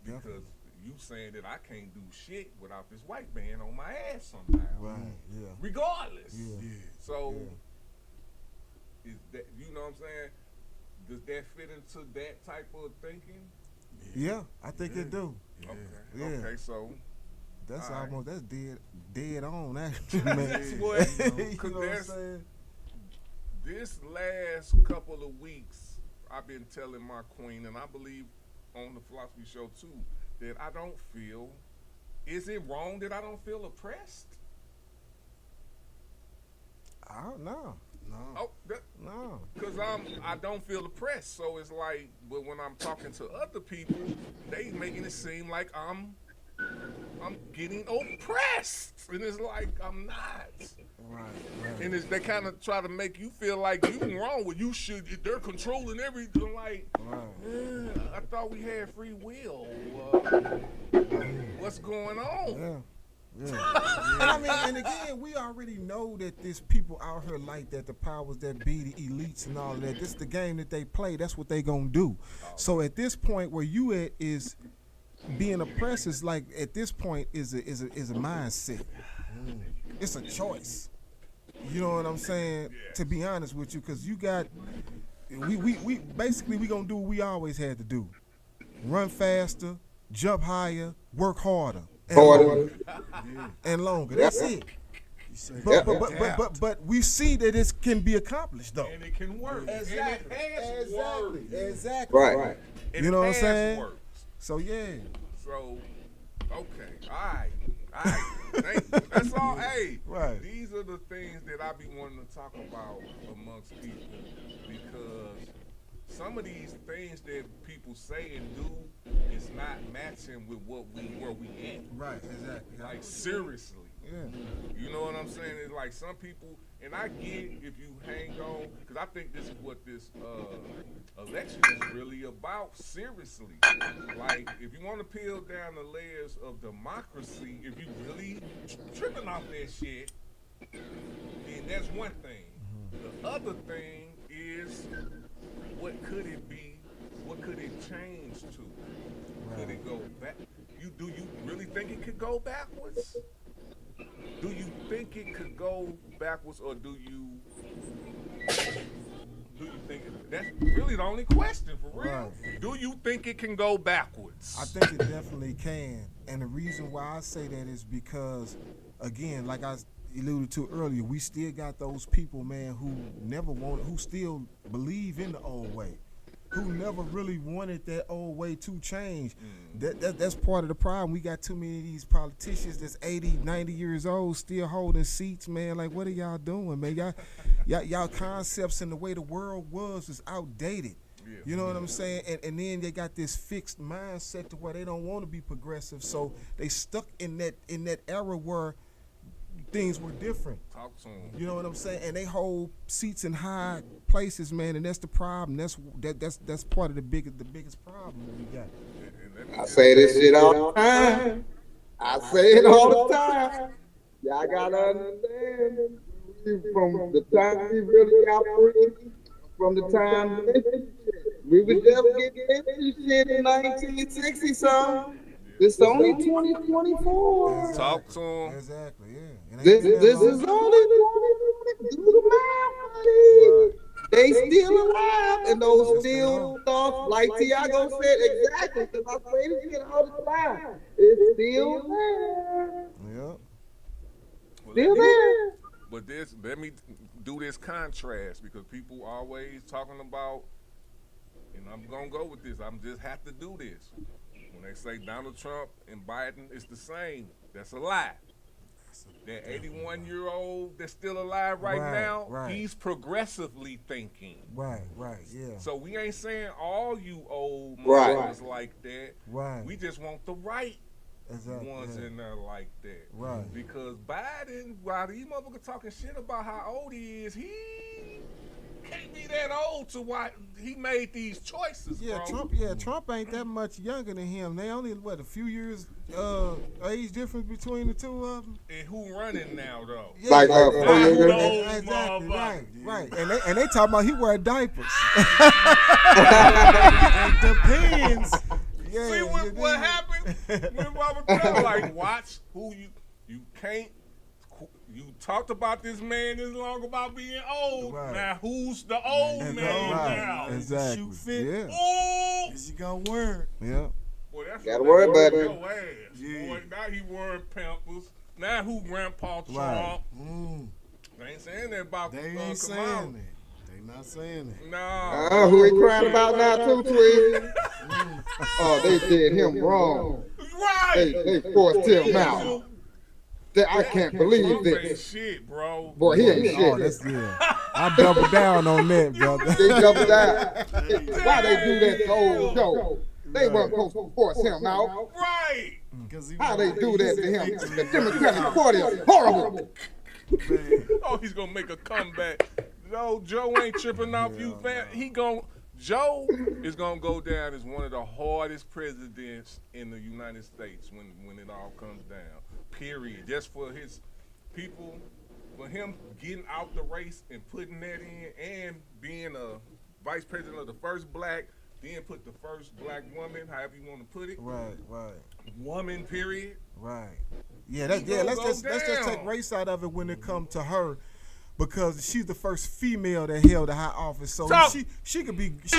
[SPEAKER 7] Because
[SPEAKER 10] definitely.
[SPEAKER 7] you saying that I can't do shit without this white man on my ass somehow.
[SPEAKER 10] Right. Yeah.
[SPEAKER 7] Regardless.
[SPEAKER 10] Yeah.
[SPEAKER 7] So is that, you know what I'm saying? Does that fit into that type of thinking?
[SPEAKER 10] Yeah, I think it do.
[SPEAKER 7] Okay.
[SPEAKER 10] Yeah.
[SPEAKER 7] Okay, so
[SPEAKER 10] that's
[SPEAKER 7] all
[SPEAKER 10] almost that's dead on actually, man.
[SPEAKER 7] That's what,
[SPEAKER 10] you know what I'm saying?
[SPEAKER 7] This last couple of weeks, I've been telling my queen, and I believe on the Philosophy Show too, that I don't feel. Is it wrong that I don't feel oppressed?
[SPEAKER 10] I don't know.
[SPEAKER 7] Oh,
[SPEAKER 10] No.
[SPEAKER 7] Because I don't feel oppressed. So it's like, but when I'm talking to other people, they making it seem like I'm getting oppressed. And it's like, I'm not.
[SPEAKER 10] Right.
[SPEAKER 7] And they kind of try to make you feel like you wrong when you should. They're controlling everything. Like, I thought we had free will. What's going on?
[SPEAKER 10] Yeah. And I mean, and again, we already know that there's people out here like that, the powers that be, the elites and all of that. This is the game that they play. That's what they gonna do. So at this point where you at is being oppressed is like at this point is a mindset. It's a choice. You know what I'm saying? To be honest with you, because you got we basically we gonna do what we always had to do: run faster, jump higher, work harder. And longer. That's it. But we see that it can be accomplished though.
[SPEAKER 7] And it can work.
[SPEAKER 10] Exactly.
[SPEAKER 7] And it has worked.
[SPEAKER 10] Exactly.
[SPEAKER 11] Right.
[SPEAKER 10] You know what I'm saying?
[SPEAKER 7] Worked.
[SPEAKER 10] So yeah.
[SPEAKER 7] So okay. All right. Thank you. That's all. Hey.
[SPEAKER 10] Right.
[SPEAKER 7] These are the things that I be wanting to talk about amongst people because some of these things that people say and do is not matching with where we at.
[SPEAKER 10] Right, exactly.
[SPEAKER 7] Like seriously.
[SPEAKER 10] Yeah.
[SPEAKER 7] You know what I'm saying? It's like some people, and I get if you hang on, because I think this is what this election is really about, seriously. Like, if you want to peel down the layers of democracy, if you really tripping off that shit, then that's one thing. The other thing is, what could it be? What could it change to? Could it go back? Do you really think it could go backwards? Do you think it could go backwards, or do you think that's really the only question for real? Right. Do you think it can go backwards?
[SPEAKER 10] I think it definitely can, and the reason why I say that is because, again, like I alluded to earlier, we still got those people, man, who still believe in the old way, who never really wanted that old way to change. That's part of the problem. We got too many of these politicians that's 80, 90 years old still holding seats, man. Like, what are y'all doing, man? Y'all concepts and the way the world was is outdated. Yeah. You know what I'm saying? And then they got this fixed mindset to where they don't want to be progressive, so they stuck in that era where things were different.
[SPEAKER 7] Talk to them.
[SPEAKER 10] You know what I'm saying? And they hold seats in high places, man, and that's the problem. That's part of the biggest problem that we got.
[SPEAKER 11] I say this shit all the time. I say it all the time. Y'all gotta understand. From the time we really got free, from the time we was just getting into shit in 1960 something. It's only 2024.
[SPEAKER 7] Talk to them.
[SPEAKER 10] Exactly, yeah.
[SPEAKER 11] This is only 2024. They still alive, and those still thoughts, like Tiago said, exactly, because I say this shit all the time. It's still there.
[SPEAKER 10] Yep.
[SPEAKER 11] Still there.
[SPEAKER 7] But let me do this contrast, because people always talking about, and I'm gonna go with this. I'm just have to do this. When they say Donald Trump and Biden is the same, that's a lie. That 81-year-old that's still alive right now, he's progressively thinking.
[SPEAKER 10] Right, yeah.
[SPEAKER 7] So we ain't saying all you old motherfuckers like that.
[SPEAKER 10] Right.
[SPEAKER 7] We just want the right ones in there like that.
[SPEAKER 10] Right.
[SPEAKER 7] Because Biden, while these motherfuckers talking shit about how old he is, he can't be that old to why he made these choices, bro.
[SPEAKER 10] Trump ain't that much younger than him. They only a few years age difference between the two of them.
[SPEAKER 7] And who running now though?
[SPEAKER 10] Yeah,
[SPEAKER 11] like
[SPEAKER 10] exactly, right. And they talking about he wear diapers. It depends. Yeah,
[SPEAKER 7] see what happened when Robert Trump like watch who you can't. You talked about this man this long about being old. Right. Now who's the old man now?
[SPEAKER 10] Exactly.
[SPEAKER 12] Shoe fit.
[SPEAKER 10] Yeah.
[SPEAKER 7] Oh,
[SPEAKER 12] is he gonna wear?
[SPEAKER 10] Yeah.
[SPEAKER 7] Boy, that's
[SPEAKER 11] gotta worry about it.
[SPEAKER 7] Yeah. Boy, now he wearing Pampers. Now who Grandpa Trump?
[SPEAKER 10] Right.
[SPEAKER 7] They ain't saying that about.
[SPEAKER 12] They ain't saying that. They not saying that.
[SPEAKER 7] No.
[SPEAKER 11] Who he crying about now too, Tweety? Oh, they did him wrong.
[SPEAKER 7] Right.
[SPEAKER 11] They forced him out. I can't believe
[SPEAKER 7] Trump ain't
[SPEAKER 11] that.
[SPEAKER 7] shit, bro.
[SPEAKER 11] Boy, he ain't
[SPEAKER 10] Oh,
[SPEAKER 11] shit.
[SPEAKER 10] that's yeah. I double down on that, brother.
[SPEAKER 11] They double down. Why they do that to old Joe? They weren't supposed to force him out.
[SPEAKER 7] Right.
[SPEAKER 11] How they do that to him? The Democratic Party is horrible.
[SPEAKER 7] Oh, he's gonna make a comeback. No, Joe ain't tripping off you, fam. Joe is gonna go down as one of the hardest presidents in the United States when it all comes down. Period. Just for his people, for him getting out the race and putting that in, and being a vice president of the first black, then put the first black woman, however you want to put it.
[SPEAKER 10] Right.
[SPEAKER 7] Woman, period.
[SPEAKER 10] Right. Let's just take race out of it when it comes to her, because she's the first female that held a high office, so she could be green.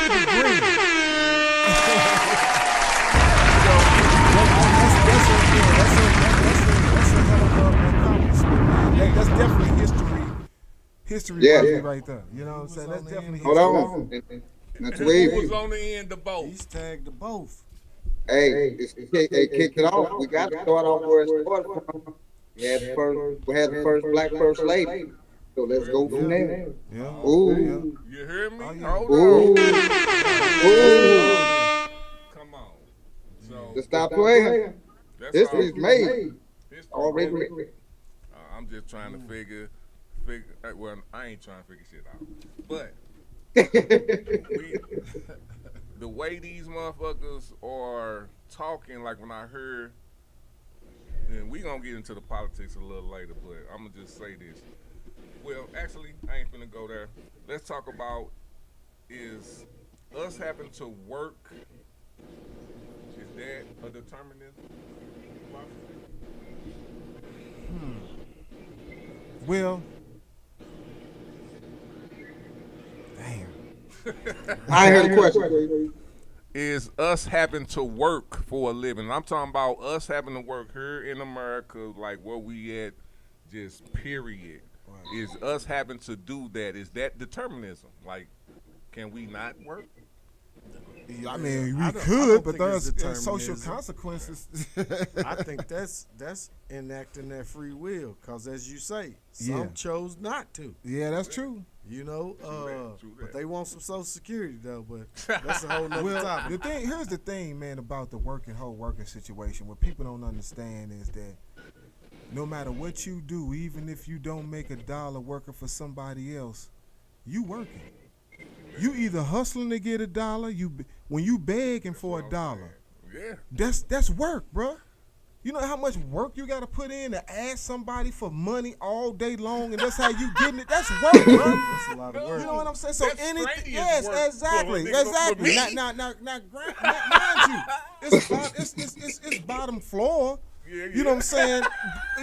[SPEAKER 10] That's definitely history right there. You know what I'm saying? That's definitely history.
[SPEAKER 11] Hold on.
[SPEAKER 7] Who was on the end of both?
[SPEAKER 10] He's tagged to both.
[SPEAKER 11] Hey, kicked it off. We got to start off where it started from. We had the first black first lady. So let's go from there.
[SPEAKER 10] Yeah.
[SPEAKER 11] Ooh.
[SPEAKER 7] You hear me?
[SPEAKER 11] Ooh. Ooh.
[SPEAKER 7] Come on. So
[SPEAKER 11] Just stop playing. History's made. Already.
[SPEAKER 7] I'm just trying to figure. Well, I ain't trying to figure shit out. But the way these motherfuckers are talking, like when I heard, and we gonna get into the politics a little later, but I'm gonna just say this. Well, actually, I ain't finna go there. Let's talk about is us having to work. Is that a determinism?
[SPEAKER 10] Well, damn.
[SPEAKER 11] I heard the question.
[SPEAKER 7] Is us having to work for a living. I'm talking about us having to work here in America, like where we at, just period. Right. Is us having to do that, is that determinism? Like, can we not work?
[SPEAKER 10] I mean, we could, but there's social consequences.
[SPEAKER 12] I think that's enacting that free will, because as you say, some chose not to.
[SPEAKER 10] Yeah, that's true.
[SPEAKER 12] You know, but they want some Social Security though. But that's a whole nother topic.
[SPEAKER 10] Here's the thing, man, about the whole working situation. What people don't understand is that no matter what you do, even if you don't make $1 working for somebody else, you working. You either hustling to get $1. When you begging for $1, that's work, bro. You know how much work you got to put in to ask somebody for money all day long, and that's how you getting it. That's work, bro.
[SPEAKER 12] That's a lot of work.
[SPEAKER 10] You know what I'm saying? So anything, yes,
[SPEAKER 7] work
[SPEAKER 10] exactly. Now, mind you, it's bottom floor. You know what I'm saying?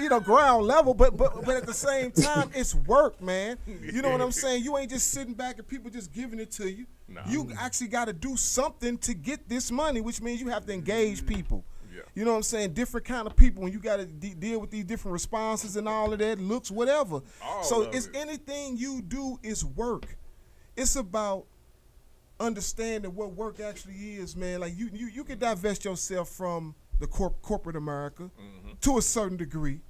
[SPEAKER 10] You know, ground level, but at the same time, it's work, man. You know what I'm saying? You ain't just sitting back and people just giving it to you. No. You actually got to do something to get this money, which means you have to engage people. Yeah. You know what I'm saying? Different kind of people. When you got to deal with these different responses and all of that, looks, whatever. Anything you do is work. It's about understanding what work actually is, man. Like you can divest yourself from the corporate America to a certain degree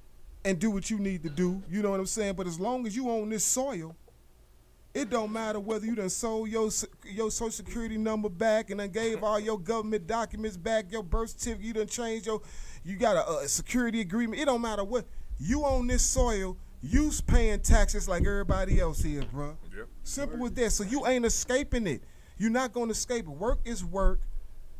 [SPEAKER 10] and do what you need to do. You know what I'm saying? But as long as you own this soil, it don't matter whether you done sold your Social Security number back and then gave all your government documents back, your birth certificate, you done changed you got a security agreement. It don't matter what. You own this soil, you's paying taxes like everybody else is, bro. Yep. Simple as that. So you ain't escaping it. You're not going to escape it. Work is work.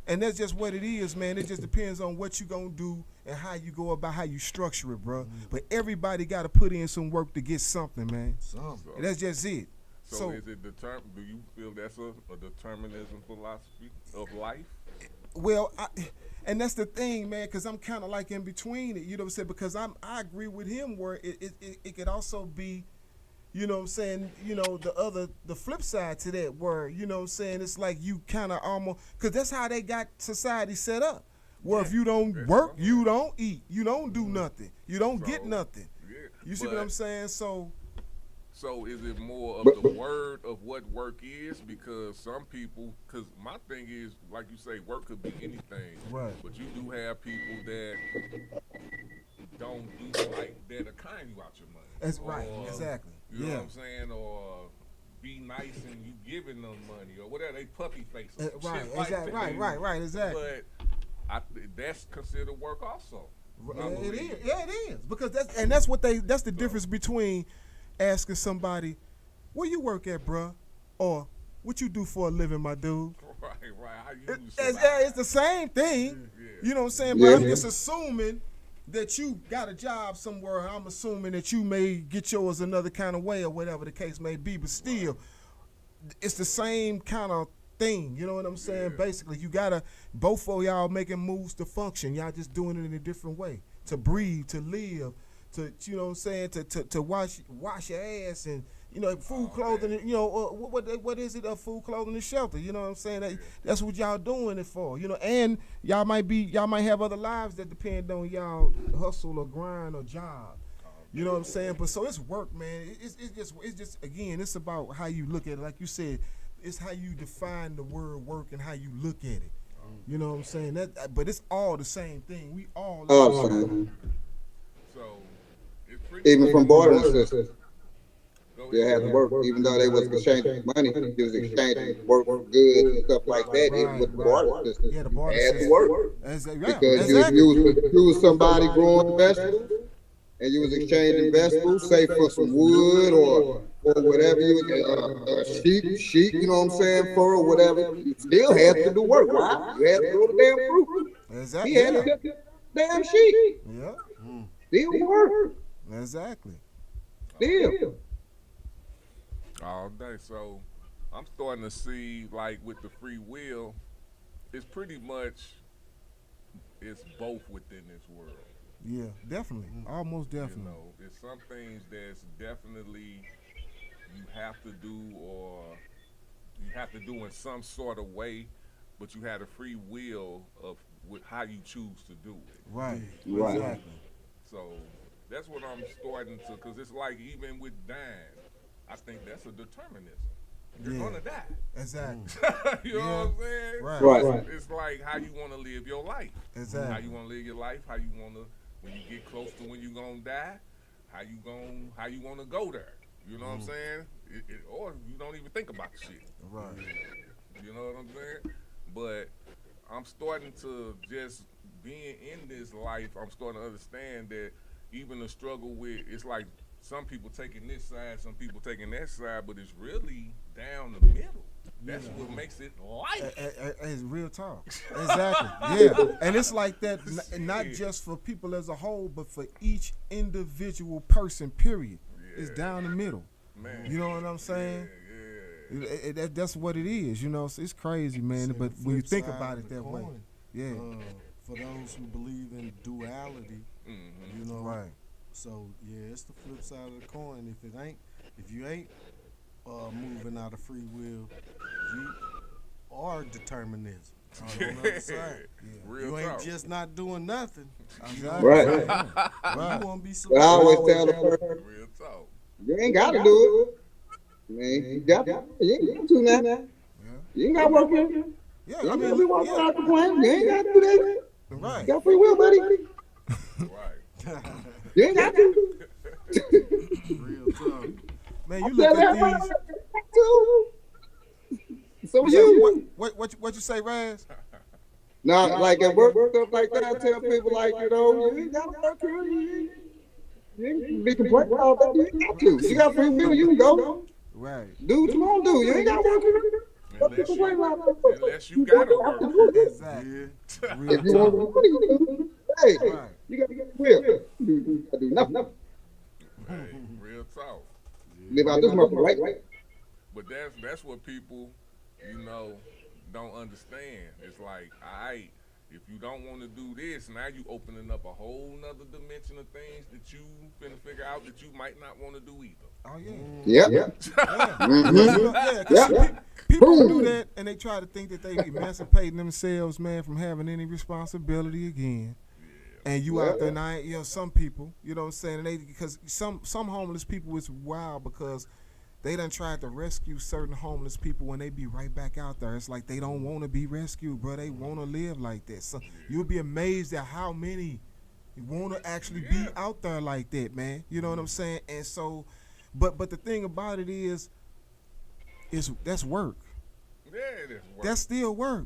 [SPEAKER 10] And that's just what it is, man. It just depends on what you gonna do and how you go about how you structure it, bro. But everybody got to put in some work to get something, man. And that's just it.
[SPEAKER 7] So is it determined? Do you feel that's a determinism philosophy of life?
[SPEAKER 10] Well, and that's the thing, man, because I'm kind of like in between it. You know what I'm saying? Because I agree with him where it could also be, you know what I'm saying, you know, the flip side to that where, you know what I'm saying, it's like you kind of almost, because that's how they got society set up. Where if you don't work, you don't eat. You don't do nothing. You don't get nothing. You see what I'm saying? So
[SPEAKER 7] is it more of the word of what work is? Because some people, because my thing is, like you say, work could be anything.
[SPEAKER 10] Right.
[SPEAKER 7] But you do have people that don't do like that to kind you out your money.
[SPEAKER 10] That's right, exactly.
[SPEAKER 7] You know what I'm saying? Or be nice and you giving them money or whatever. They puppy face.
[SPEAKER 10] Right, exactly. Right, exactly.
[SPEAKER 7] But that's considered work also.
[SPEAKER 10] It is. Yeah, it is. Because that's the difference between asking somebody, where you work at, bruh? Or what you do for a living, my dude?
[SPEAKER 7] Right. How you survive.
[SPEAKER 10] It's the same thing.
[SPEAKER 7] Yeah.
[SPEAKER 10] You know what I'm saying? But I'm just assuming that you got a job somewhere. I'm assuming that you may get yours another kind of way or whatever the case may be. But still, it's the same kind of thing. You know what I'm saying? Basically, you gotta, both of y'all making moves to function. Y'all just doing it in a different way. To breathe, to live, to, you know what I'm saying, to wash your ass and, you know, food, clothing, you know, what is it, food, clothing, and shelter, you know what I'm saying? That's what y'all doing it for, you know, and y'all might have other lives that depend on y'all hustle or grind or job, you know what I'm saying? But so it's work, man. It's just, again, it's about how you look at it. Like you said, it's how you define the word work and how you look at it. You know what I'm saying? But it's all the same thing. We all
[SPEAKER 11] same.
[SPEAKER 7] So, it's pretty
[SPEAKER 11] even from bartering systems. They had to work, even though they was exchanging money, they was exchanging work for goods and stuff like that. Even with the barter system,
[SPEAKER 10] the barter
[SPEAKER 11] they had
[SPEAKER 10] system.
[SPEAKER 11] to work because you was somebody growing vegetables, and you was exchanging vegetables, say for some wood or whatever you sheep, you know what I'm saying, fur or whatever. You still had to do work. Why? You had to grow the damn fruit.
[SPEAKER 10] Exactly.
[SPEAKER 11] He had to get the damn sheep.
[SPEAKER 10] Yeah.
[SPEAKER 11] Still work.
[SPEAKER 10] Exactly.
[SPEAKER 11] Still.
[SPEAKER 7] All day. So I'm starting to see, like, with the free will, it's pretty much, it's both within this world.
[SPEAKER 10] Yeah, definitely. Almost definitely.
[SPEAKER 7] You know, it's some things that's definitely you have to do, or you have to do in some sort of way, but you have a free will of how you choose to do it.
[SPEAKER 10] Right.
[SPEAKER 11] Exactly.
[SPEAKER 7] So that's what I'm starting to, because it's like even with dying, I think that's a determinism. You're gonna die.
[SPEAKER 10] Exactly.
[SPEAKER 7] You know what I'm saying?
[SPEAKER 11] Right.
[SPEAKER 7] It's like how you want to live your life.
[SPEAKER 10] Exactly.
[SPEAKER 7] How you want to live your life. How you want to, when you get close to when you're gonna die, how you want to go there. You know what I'm saying? Or you don't even think about the shit.
[SPEAKER 10] Right.
[SPEAKER 7] You know what I'm saying? But I'm starting to just being in this life. I'm starting to understand that even the struggle with, it's like some people taking this side, some people taking that side, but it's really down the middle. That's what makes it life.
[SPEAKER 10] It's real talk. Exactly. Yeah. And it's like that, not just for people as a whole, but for each individual person, period. It's down the middle.
[SPEAKER 7] Man.
[SPEAKER 10] You know what I'm saying?
[SPEAKER 7] Yeah.
[SPEAKER 10] That's what it is. You know, it's crazy, man. But when you think about it that way,
[SPEAKER 12] for those who believe in duality, you know,
[SPEAKER 10] right.
[SPEAKER 12] So it's the flip side of the coin. If you ain't moving out of free will, you are determinism. You know what I'm saying? You ain't just not doing nothing.
[SPEAKER 11] Right.
[SPEAKER 12] You want to be
[SPEAKER 11] But I always tell the person,
[SPEAKER 7] Real talk.
[SPEAKER 11] you ain't got to do it. Man, you ain't got to now. You ain't got to work here.
[SPEAKER 10] Yeah,
[SPEAKER 11] You
[SPEAKER 10] I
[SPEAKER 11] ain't got
[SPEAKER 10] mean,
[SPEAKER 11] to walk out the plane. You ain't got to do that.
[SPEAKER 10] right.
[SPEAKER 11] You got free will, buddy.
[SPEAKER 7] Right.
[SPEAKER 11] You ain't got to.
[SPEAKER 10] Real talk. Man, you look at these.
[SPEAKER 11] So you.
[SPEAKER 10] What you say, Raz?
[SPEAKER 11] Now, like at work, stuff like that, I tell people, like, you know, you ain't got to work here. You ain't be complaining about that. You ain't got to. You got free will, you can go.
[SPEAKER 10] Right.
[SPEAKER 11] Do what you want to do. You ain't got to work here.
[SPEAKER 7] Unless you gotta work.
[SPEAKER 10] Exactly.
[SPEAKER 11] If you want to do hey, you got to get will. You got to do nothing.
[SPEAKER 7] Hey, real talk.
[SPEAKER 11] Live out this month, right?
[SPEAKER 7] But that's what people, you know, don't understand. It's like, all right, if you don't want to do this, now you opening up a whole nother dimension of things that you finna figure out that you might not want to do either.
[SPEAKER 10] Oh
[SPEAKER 11] Yeah.
[SPEAKER 10] People do that, and they try to think that they emancipating themselves, man, from having any responsibility again. And you out there now, you know, some people, you know what I'm saying, and because some homeless people, it's wild because they done tried to rescue certain homeless people when they be right back out there. It's like they don't want to be rescued, bro. They want to live like that. So you'll be amazed at how many, want to actually be out there like that, man. You know what I'm saying? And so, but the thing about it is that's work.
[SPEAKER 7] Yeah, it is work.
[SPEAKER 10] That's still work.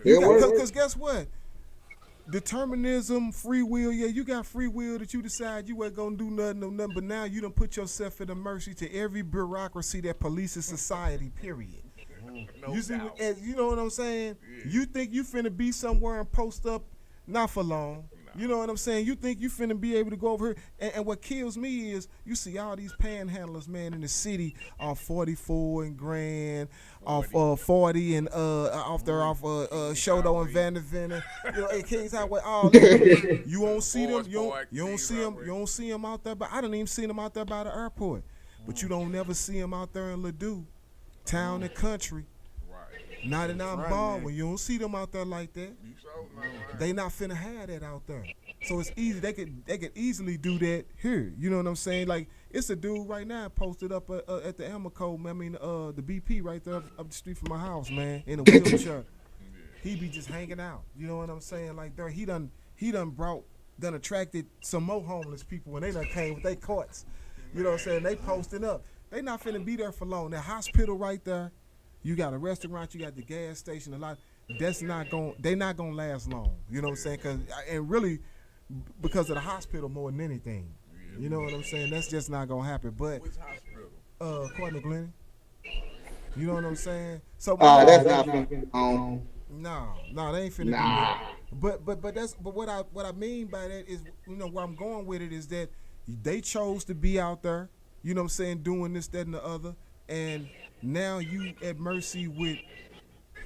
[SPEAKER 11] Because
[SPEAKER 10] guess what? Determinism, free will, you got free will that you decide you ain't gonna do nothing or nothing, but now you done put yourself at the mercy to every bureaucracy that polices society, period.
[SPEAKER 7] No
[SPEAKER 10] you see,
[SPEAKER 7] doubt.
[SPEAKER 10] you know what I'm saying?
[SPEAKER 7] Yeah.
[SPEAKER 10] You think you finna be somewhere and post up, not for long. You know what I'm saying? You think you finna be able to go over here, and what kills me is you see all these panhandlers, man, in the city off 44 and Grand, off 40 and off there off Shodo and Vanderveer, you know, at Kings Highway, all that. You won't see them. You don't see them out there. But I didn't even see them out there by the airport. But you don't never see them out there in Ladue, town and country. 99 Baldwin, you don't see them out there like that. They not finna have that out there. So it's easy. They could easily do that here. You know what I'm saying? Like, it's a dude right now posted up at the Amoco, the BP right there up the street from my house, man, in a wheelchair. He be just hanging out. You know what I'm saying? Like, there, he done attracted some more homeless people when they done came with their carts. You know what I'm saying? They posting up. They not finna be there for long. That hospital right there. You got a restaurant, you got the gas station, a lot. They not gonna last long. You know what I'm saying? And really, because of the hospital more than anything. You know what I'm saying? That's just not gonna happen. But
[SPEAKER 7] which hospital?
[SPEAKER 10] Courtney Glenn. You know what I'm saying? So
[SPEAKER 11] that's not finna.
[SPEAKER 10] No, they ain't finna do that. But what I mean by that is, you know, where I'm going with it is that they chose to be out there. You know what I'm saying? Doing this, that, and the other, and now you at mercy with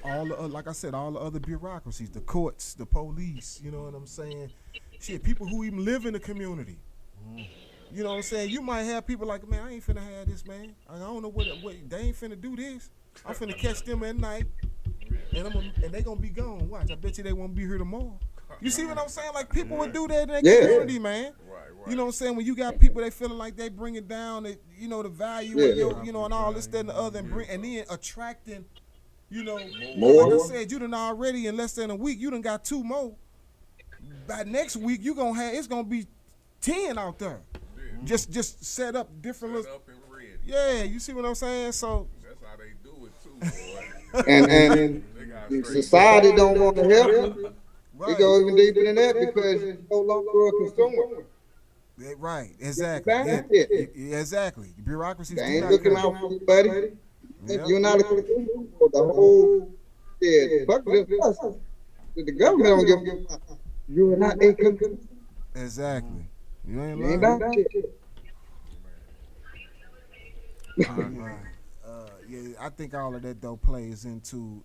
[SPEAKER 10] all the, like I said, all the other bureaucracies, the courts, the police, you know what I'm saying? Shit, people who even live in the community. You know what I'm saying? You might have people like, man, I ain't finna have this, man. I don't know what they ain't finna do this. I'm finna catch them at night, and they gonna be gone. Watch, I bet you they won't be here tomorrow. You see what I'm saying? Like, people would do that in their community, man.
[SPEAKER 7] Right.
[SPEAKER 10] You know what I'm saying? When you got people, they feeling like they bringing down, the, you know, the value of your, you know, and all this, that, and the other, and then attracting, you know,
[SPEAKER 11] more.
[SPEAKER 10] Like I said, you done already in less than a week, you done got 2 more. By next week, it's gonna be 10 out there. Yeah. Just set up different.
[SPEAKER 7] Set up and ready.
[SPEAKER 10] Yeah, you see what I'm saying? So
[SPEAKER 7] that's how they do it too, boy.
[SPEAKER 11] and society don't want to help them. Right. It go even deeper than that because you're no longer a consumer.
[SPEAKER 10] Right, exactly. Exactly. Bureaucracies
[SPEAKER 11] they ain't looking out for you, buddy. Yep. You're not a consumer. The whole fuck this. The government don't give a fuck. You're not a consumer.
[SPEAKER 10] Exactly. You ain't
[SPEAKER 11] lying.
[SPEAKER 10] Yeah, I think all of that though plays into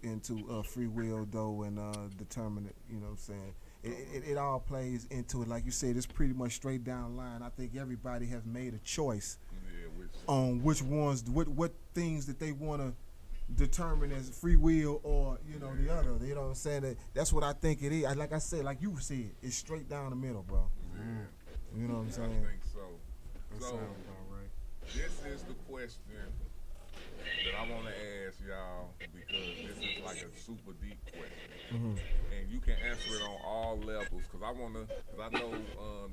[SPEAKER 10] free will though, and determinate. You know what I'm saying? It all plays into it. Like you said, it's pretty much straight down the line. I think everybody has made a choice on which ones, what things that they want to determine as free will or, you know, the other. You know what I'm saying? That's what I think it is. Like I said, like you said, it's straight down the middle, bro. You know what I'm saying?
[SPEAKER 7] I think so. So right. This is the question that I want to ask y'all, because this is like a super deep question, and you can answer it on all levels. Because I know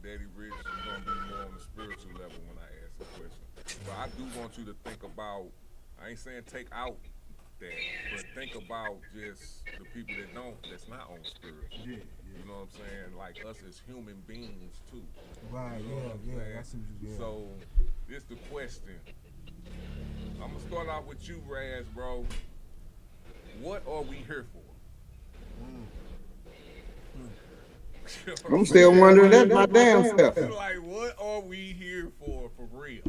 [SPEAKER 7] Daddy Rich is gonna be more on the spiritual level when I ask the question. But I do want you to think about. I ain't saying take out that, but think about just the people that's not on spiritual. Yeah. You know what I'm saying? Like us as human beings too.
[SPEAKER 10] Right.
[SPEAKER 7] You know
[SPEAKER 10] Yeah.
[SPEAKER 7] So this the question. I'm gonna start out with you, Raz, bro. What are we here for?
[SPEAKER 11] I'm still wondering that my damn self.
[SPEAKER 7] Like, what are we here for real?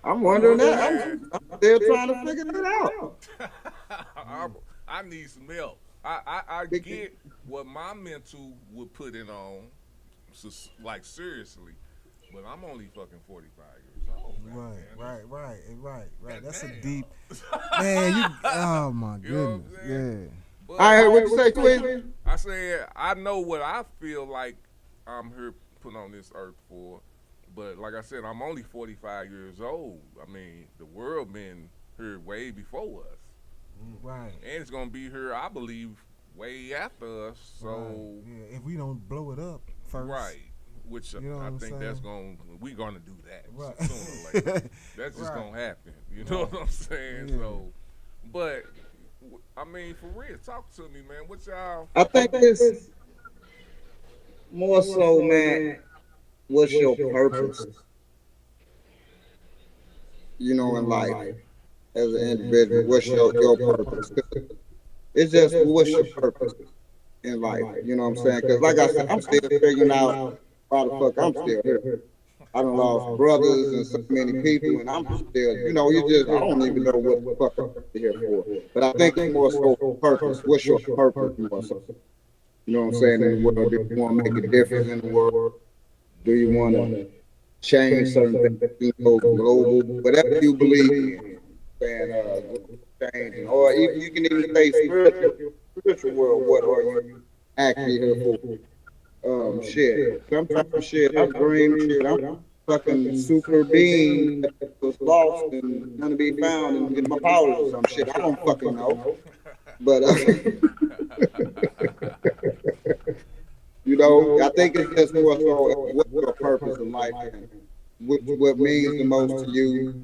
[SPEAKER 11] I'm wondering that. I'm still trying to figure that out.
[SPEAKER 7] I need some help. I get what my mental would put it on, like seriously, but I'm only fucking 45 years old.
[SPEAKER 10] Right. That's a deep man. Oh my goodness, yeah.
[SPEAKER 7] But
[SPEAKER 11] I heard what you say, Tweety.
[SPEAKER 7] I said I know what I feel like I'm here put on this earth for, but like I said, I'm only 45 years old. I mean, the world been here way before us.
[SPEAKER 10] Right.
[SPEAKER 7] And it's gonna be here, I believe, way after us. So
[SPEAKER 10] if we don't blow it up first.
[SPEAKER 7] Right. which
[SPEAKER 12] You know what
[SPEAKER 7] I
[SPEAKER 12] I'm
[SPEAKER 7] think
[SPEAKER 12] saying?
[SPEAKER 7] we're gonna do that
[SPEAKER 12] Right.
[SPEAKER 7] sooner or later. That's just
[SPEAKER 12] Right.
[SPEAKER 7] gonna happen. You know what I'm saying?
[SPEAKER 12] Yeah.
[SPEAKER 7] So, but I mean, for real, talk to me, man. What y'all?
[SPEAKER 11] I think it's more so, man. What's your purpose? In life as an individual. What's your purpose? 'Cause it's just what's your purpose in life. You know what I'm saying? Because like I said, I'm still figuring out why the fuck I'm still here. I done lost brothers and so many people, and I'm still, I don't even know what the fuck I'm here for. But I think it's more so purpose. What's your purpose more so? You know what I'm saying? In the world, do you want to make a difference in the world? Do you want to change certain things, global, whatever you believe in, changing, or even you can even say spiritual world. What are you actually here for? Shit. Sometimes shit, I dream shit. I'm fucking super being that was lost and gonna be found and get my powers or some shit. I don't fucking know, but I think it's just more so what's your purpose in life and what means the most to you.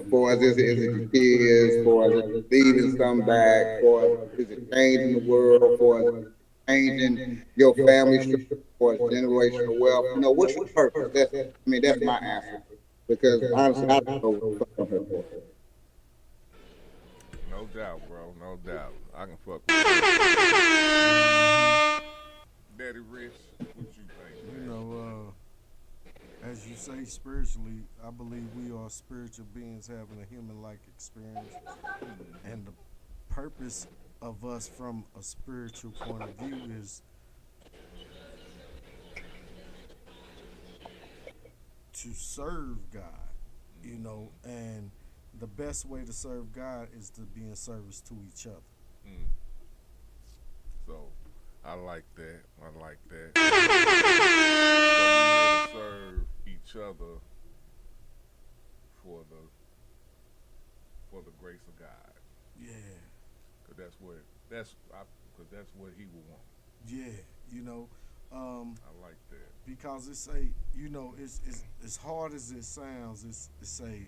[SPEAKER 11] For as is it your kids, for as it leaving some back, for as is it changing the world, for as changing your family structure, for as generational wealth. What's your purpose? That's my answer. Because honestly, I don't know what the fuck I'm here for.
[SPEAKER 7] No doubt, bro. No doubt. I can fuck. Daddy Rich, what you think, man?
[SPEAKER 10] As you say, spiritually, I believe we are spiritual beings having a human-like experience, and the purpose of us from a spiritual point of view is to serve God, and the best way to serve God is to be in service to each other.
[SPEAKER 7] So, I like that. So we here to serve each other for the grace of God.
[SPEAKER 10] Yeah.
[SPEAKER 7] Cause that's what He would want.
[SPEAKER 10] Yeah,
[SPEAKER 7] I like that
[SPEAKER 10] because it's as hard as it sounds. It's a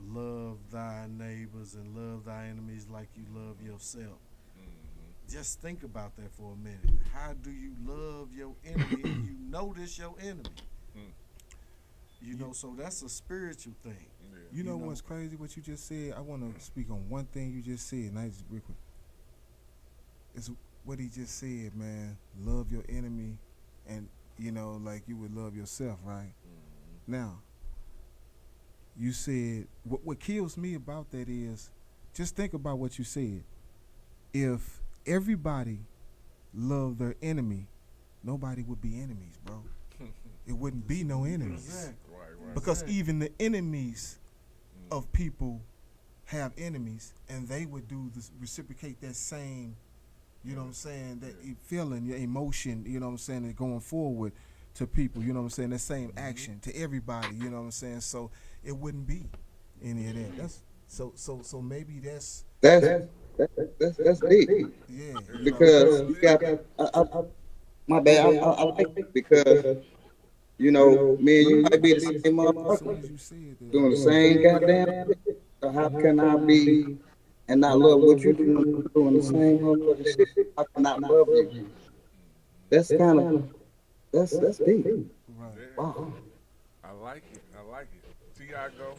[SPEAKER 10] love thy neighbors and love thy enemies like you love yourself. Just think about that for a minute. How do you love your enemy and you know this your enemy? So that's a spiritual thing.
[SPEAKER 12] You know what's crazy? What you just said. I want to speak on one thing you just said, and I just real quick. It's what he just said, man. Love your enemy, and like you would love yourself, right? Now, you said what kills me about that is just think about what you said. If everybody loved their enemy, nobody would be enemies, bro. It wouldn't be no enemies.
[SPEAKER 10] Exactly.
[SPEAKER 7] Right.
[SPEAKER 12] Because even the enemies of people have enemies, and they would reciprocate that same, that feeling, your emotion, and going forward to people, that same action to everybody, so it wouldn't be any of that. That's so maybe that's
[SPEAKER 11] deep.
[SPEAKER 12] Yeah.
[SPEAKER 11] Because you got, my bad, I like it because, me and you might be the same motherfucker, doing the same goddamn shit. So how can I be and not love what you doing the same motherfucking shit? How can I not love you? That's kind of, that's deep.
[SPEAKER 12] Right.
[SPEAKER 11] Wow.
[SPEAKER 7] I like it. Tiago.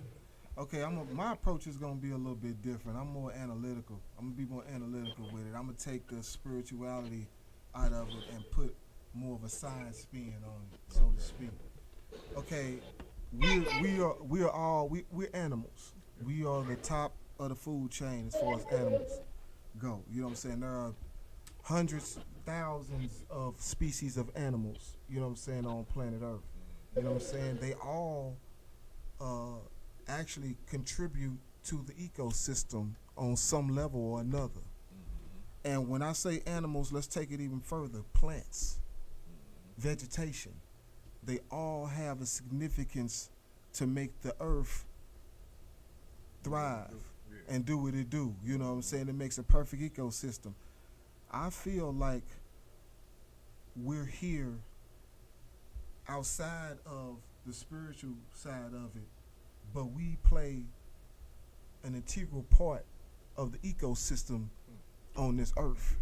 [SPEAKER 12] Okay, my approach is gonna be a little bit different. I'm more analytical. I'm gonna be more analytical with it. I'm gonna take the spirituality out of it and put more of a science spin on it, so to speak. Okay, we're animals. We are the top of the food chain as far as animals go. You know what I'm saying? There are hundreds, thousands of species of animals, on planet Earth. You know what I'm saying? They all actually contribute to the ecosystem on some level or another. And when I say animals, let's take it even further. Plants, vegetation, they all have a significance to make the earth thrive and do what it do. You know what I'm saying? It makes a perfect ecosystem. I feel like we're here outside of the spiritual side of it, but we play an integral part of the ecosystem on this earth.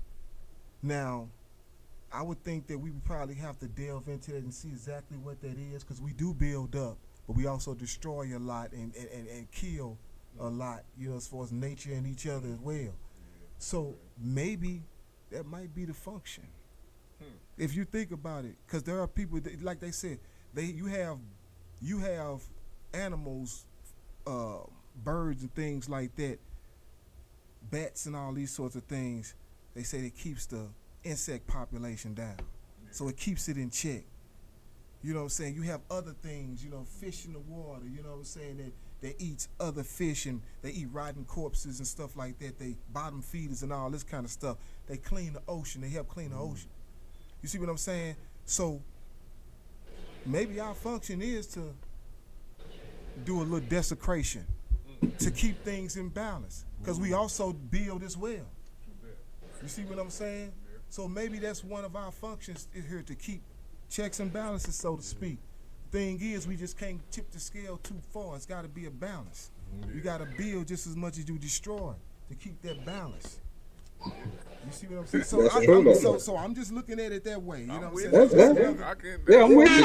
[SPEAKER 12] Now, I would think that we would probably have to delve into that and see exactly what that is, because we do build up, but we also destroy a lot and kill a lot, you know, as far as nature and each other as well. So maybe that might be the function. If you think about it, because there are people that, like they said, you have animals, birds and things like that, bats and all these sorts of things. They say it keeps the insect population down, so it keeps it in check. You know what I'm saying? You have other things, you know, fish in the water, you know what I'm saying, that eats other fish, and they eat rotten corpses and stuff like that. They bottom feeders and all this kind of stuff. They clean the ocean. They help clean the ocean. You see what I'm saying? So maybe our function is to do a little desecration to keep things in balance, because we also build as well. You see what I'm saying? So maybe that's one of our functions is here, to keep checks and balances, so to speak. Thing is, we just can't tip the scale too far. It's got to be a balance. You got to build just as much as you destroy to keep that balance. You see what I'm saying? So I'm just looking at it that way. You know what I'm saying?
[SPEAKER 11] Yeah, I'm with you.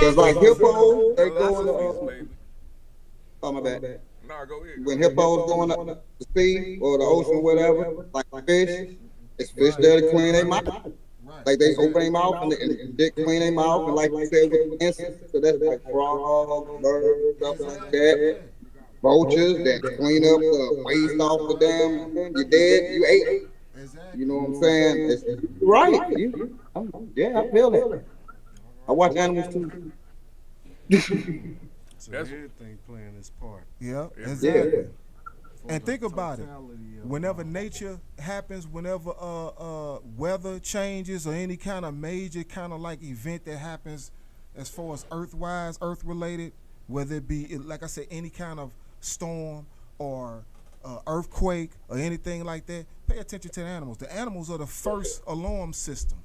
[SPEAKER 11] Because like hippos, they go in the oh my bad.
[SPEAKER 7] No, go ahead.
[SPEAKER 11] When hippos going up the sea or the ocean or whatever, like fish, it's fish there to clean their mouth. Like they open their mouth and the dick clean their mouth, and like you said with insects, so that's like frogs, birds, stuff like that. Vultures that clean up the waste off of them. You're dead, you ate it. You know what I'm saying? It's right. Yeah, I feel it. I watch animals too.
[SPEAKER 10] So everything playing its part.
[SPEAKER 12] Yeah, exactly. And think about it. Whenever nature happens, whenever weather changes or any kind of major kind of like event that happens as far as earth-wise, earth-related, whether it be, like I said, any kind of storm or earthquake or anything like that, pay attention to the animals. The animals are the first alarm system.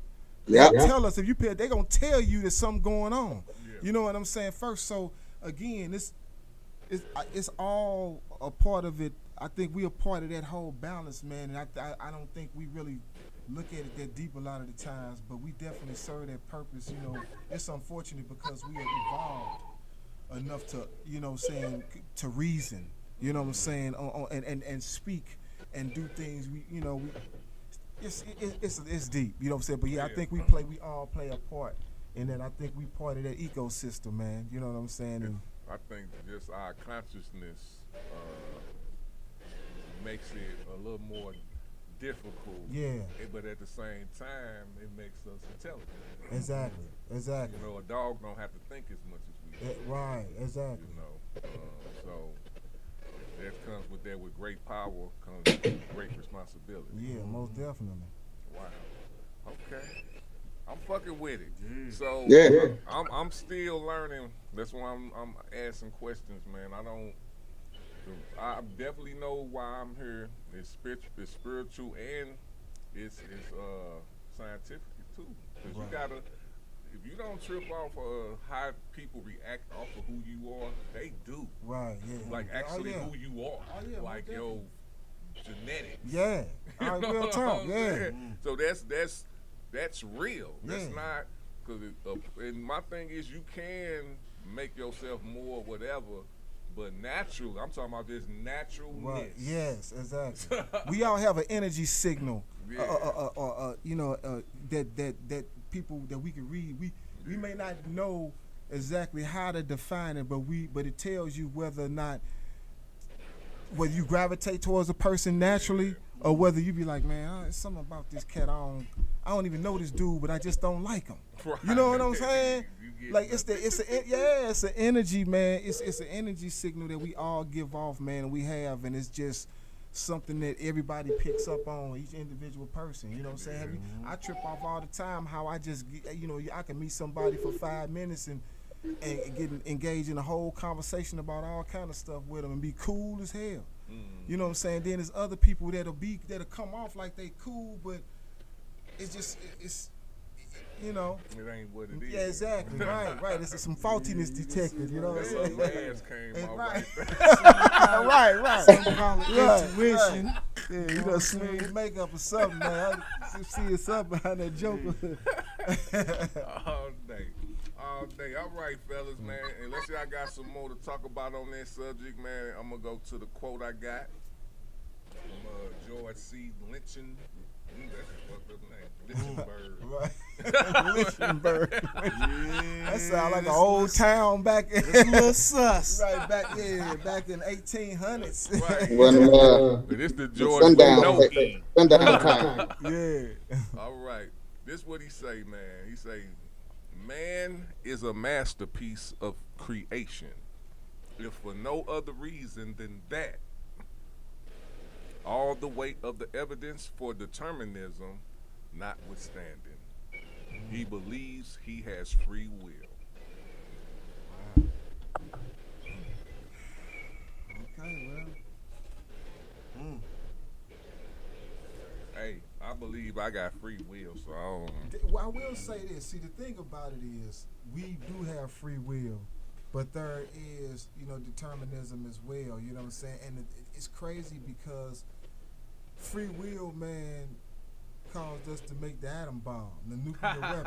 [SPEAKER 12] They tell us, if you pay, they're going to tell you there's something going on. You know what I'm saying? First, so again, it's all a part of it. I think we are part of that whole balance, man, and I don't think we really look at it that deep a lot of the times, but we definitely serve that purpose. You know, it's unfortunate because we have evolved enough to, you know what I'm saying, to reason, you know what I'm saying, and speak and do things. It's deep, you know what I'm saying. But yeah, I think we all play a part in that. I think we part of that ecosystem, man. You know what I'm saying. And
[SPEAKER 7] I think just our consciousness makes it a little more difficult. Yeah. But at the same time, it makes us intelligent.
[SPEAKER 12] Exactly.
[SPEAKER 7] You know, a dog don't have to think as much as we do.
[SPEAKER 12] Right. Exactly.
[SPEAKER 7] You know, so that comes with that. With great power comes great responsibility.
[SPEAKER 12] Yeah, most definitely.
[SPEAKER 7] Wow. Okay. I'm fucking with it. So I'm still learning. That's why I'm asking questions, man. I definitely know why I'm here. It's spiritual and it's scientific too. Because you gotta, if you don't trip off of how people react off of who you are, they do.
[SPEAKER 12] Right. Yeah.
[SPEAKER 7] Like actually who you are. Like your genetics.
[SPEAKER 12] Yeah. Real talk. Yeah.
[SPEAKER 7] So that's real. That's not, because and my thing is, you can make yourself more whatever, but natural. I'm talking about this naturalness.
[SPEAKER 12] Right. Yes, exactly. We all have an energy signal, you know, that people that we can read. We may not know exactly how to define it, but it tells you whether or not whether you gravitate towards a person naturally, or whether you be like, man, it's something about this cat. I don't even know this dude, but I just don't like him. Right. You know what I'm saying? Like it's an energy, man. It's an energy signal that we all give off, man, and we have, and it's just something that everybody picks up on, each individual person. You know what I'm saying? I trip off all the time how I just, you know, I can meet somebody for 5 minutes and get engaged in a whole conversation about all kind of stuff with them and be cool as hell. You know what I'm saying? Then there's other people that'll come off like they cool, but it's just
[SPEAKER 10] you know.
[SPEAKER 7] It ain't what it is.
[SPEAKER 10] Yeah, exactly. Right. It's some faultiness detected. You know what I'm saying?
[SPEAKER 7] That came out
[SPEAKER 10] right.
[SPEAKER 12] Intuition.
[SPEAKER 10] Yeah, you know, smooth makeup or something, man. I see something behind that joker.
[SPEAKER 7] All day. All right, fellas, man. Unless y'all got some more to talk about on that subject, man, I'm going to go to the quote I got from George C. Lynching. That's a fucked up name. Linchenberg.
[SPEAKER 10] Right. Linchenberg. That sound like an old town back in.
[SPEAKER 12] It's a little sus.
[SPEAKER 10] Right, back in 1800s.
[SPEAKER 7] Right.
[SPEAKER 11] When
[SPEAKER 7] This the George with no E.
[SPEAKER 11] sundown time.
[SPEAKER 10] Yeah.
[SPEAKER 7] All right. This what he say, man. He say, man is a masterpiece of creation, if for no other reason than that. All the weight of the evidence for determinism notwithstanding, he believes he has free will.
[SPEAKER 10] Okay, well.
[SPEAKER 7] Hey, I believe I got free will, so I don't.
[SPEAKER 10] Well, I will say this. See, the thing about it is, we do have free will, but there is, determinism as well. You know what I'm saying? And it's crazy because free will, man, caused us to make the atom bomb, the nuclear weapon.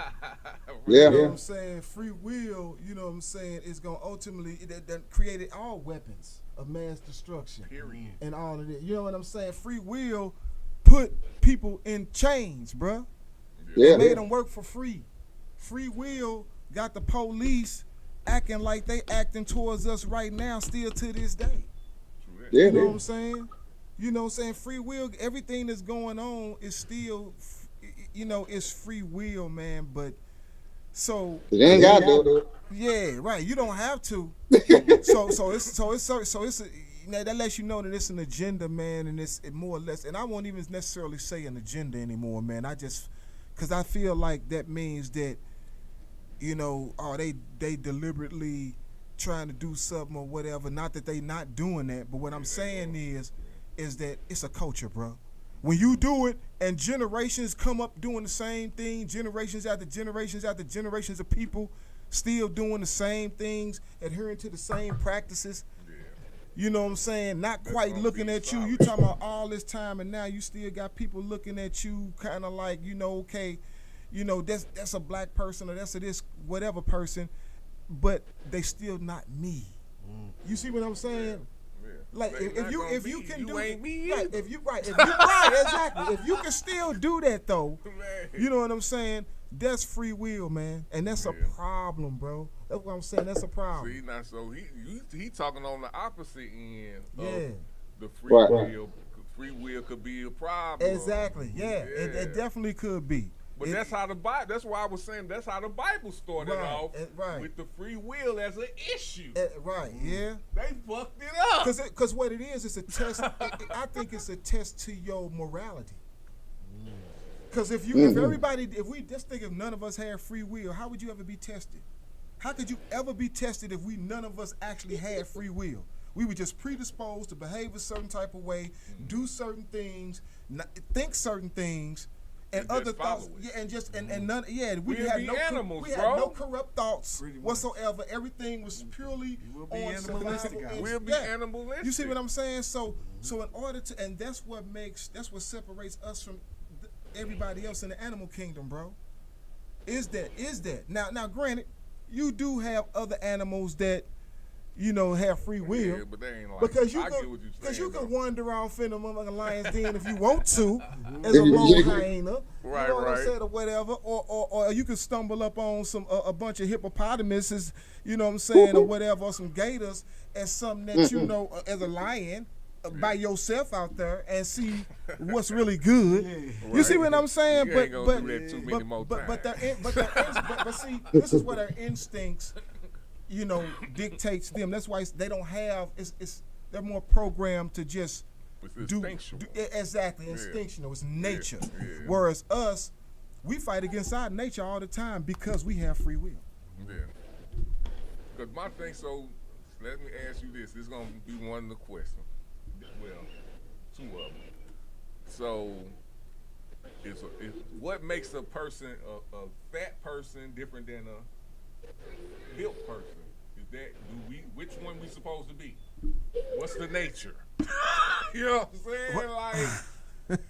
[SPEAKER 11] Yeah.
[SPEAKER 10] You know what I'm saying? Free will, you know what I'm saying, is going to ultimately, that created all weapons of mass destruction.
[SPEAKER 7] Period.
[SPEAKER 10] And all of that. You know what I'm saying? Free will put people in chains, bruh.
[SPEAKER 11] Yeah.
[SPEAKER 10] It made them work for free. Free will got the police acting like they acting towards us right now, still to this day.
[SPEAKER 11] Yeah.
[SPEAKER 10] You know what I'm saying? You know what I'm saying? Free will, everything that's going on is still, it's free will, man. But so
[SPEAKER 11] You ain't got to do it.
[SPEAKER 10] yeah, right. You don't have to. so it's that lets you know that it's an agenda, man, and it's more or less. And I won't even necessarily say an agenda anymore, man. Because I feel like that means that, they deliberately trying to do something or whatever. Not that they not doing that, but what I'm saying is that it's a culture, bro. When you do it and generations come up doing the same thing, generations after generations after generations of people still doing the same things, adhering to the same practices, you know what I'm saying, not quite looking at you. You talking about all this time and now you still got people looking at you kind of like, okay, that's a black person or that's a this whatever person, but they still not me. You see what I'm saying? Like if you can do it, right, if you exactly. If you can still do that though, you know what I'm saying? That's free will, man, and that's a problem, bro. That's what I'm saying. That's a problem.
[SPEAKER 7] See, now so he talking on the opposite end of the free
[SPEAKER 11] Right.
[SPEAKER 7] will. Free will could be a problem.
[SPEAKER 10] Exactly. Yeah. It definitely could be.
[SPEAKER 7] But that's how the Bible. That's why I was saying that's how the Bible started off with the free will as an issue.
[SPEAKER 10] Right. Yeah.
[SPEAKER 7] They fucked it up.
[SPEAKER 10] Because what it is, it's a test. I think it's a test to your morality. Because if we just think if none of us had free will, how would you ever be tested? How could you ever be tested if none of us actually had free will? We were just predisposed to behave a certain type of way, do certain things, think certain things, and other thoughts. Yeah, and none. Yeah, we had no
[SPEAKER 7] animals,
[SPEAKER 10] we had no corrupt thoughts whatsoever. Everything was purely on survival.
[SPEAKER 7] We'll be animalistic.
[SPEAKER 10] You see what I'm saying? So in order to, and that's what separates us from everybody else in the animal kingdom, bro. Is that now? Granted, you do have other animals that have free will.
[SPEAKER 7] Yeah, but they ain't like
[SPEAKER 10] because you can wander off in a motherfucking lion's den if you want to, as a lone hyena,
[SPEAKER 7] right,
[SPEAKER 10] you know what I'm saying, or whatever, or you can stumble up on a bunch of hippopotamuses, you know what I'm saying, or whatever, or some gators, as something that as a lion. By yourself out there and see what's really good.
[SPEAKER 7] Right.
[SPEAKER 10] You see what I'm saying?
[SPEAKER 7] You ain't gonna do that too many more times.
[SPEAKER 10] But see, this is what our instincts, dictates them. That's why they don't have. They're more programmed to just do exactly instinctual. It's nature.
[SPEAKER 7] Yeah.
[SPEAKER 10] Whereas us, we fight against our nature all the time because we have free will.
[SPEAKER 7] Yeah. Because my thing. So let me ask you this. This is gonna be one of the questions. Well, two of them. So, what makes a person a fat person? person different than a built person? Is that which one we supposed to be? What's the nature? You know what I'm saying? Like,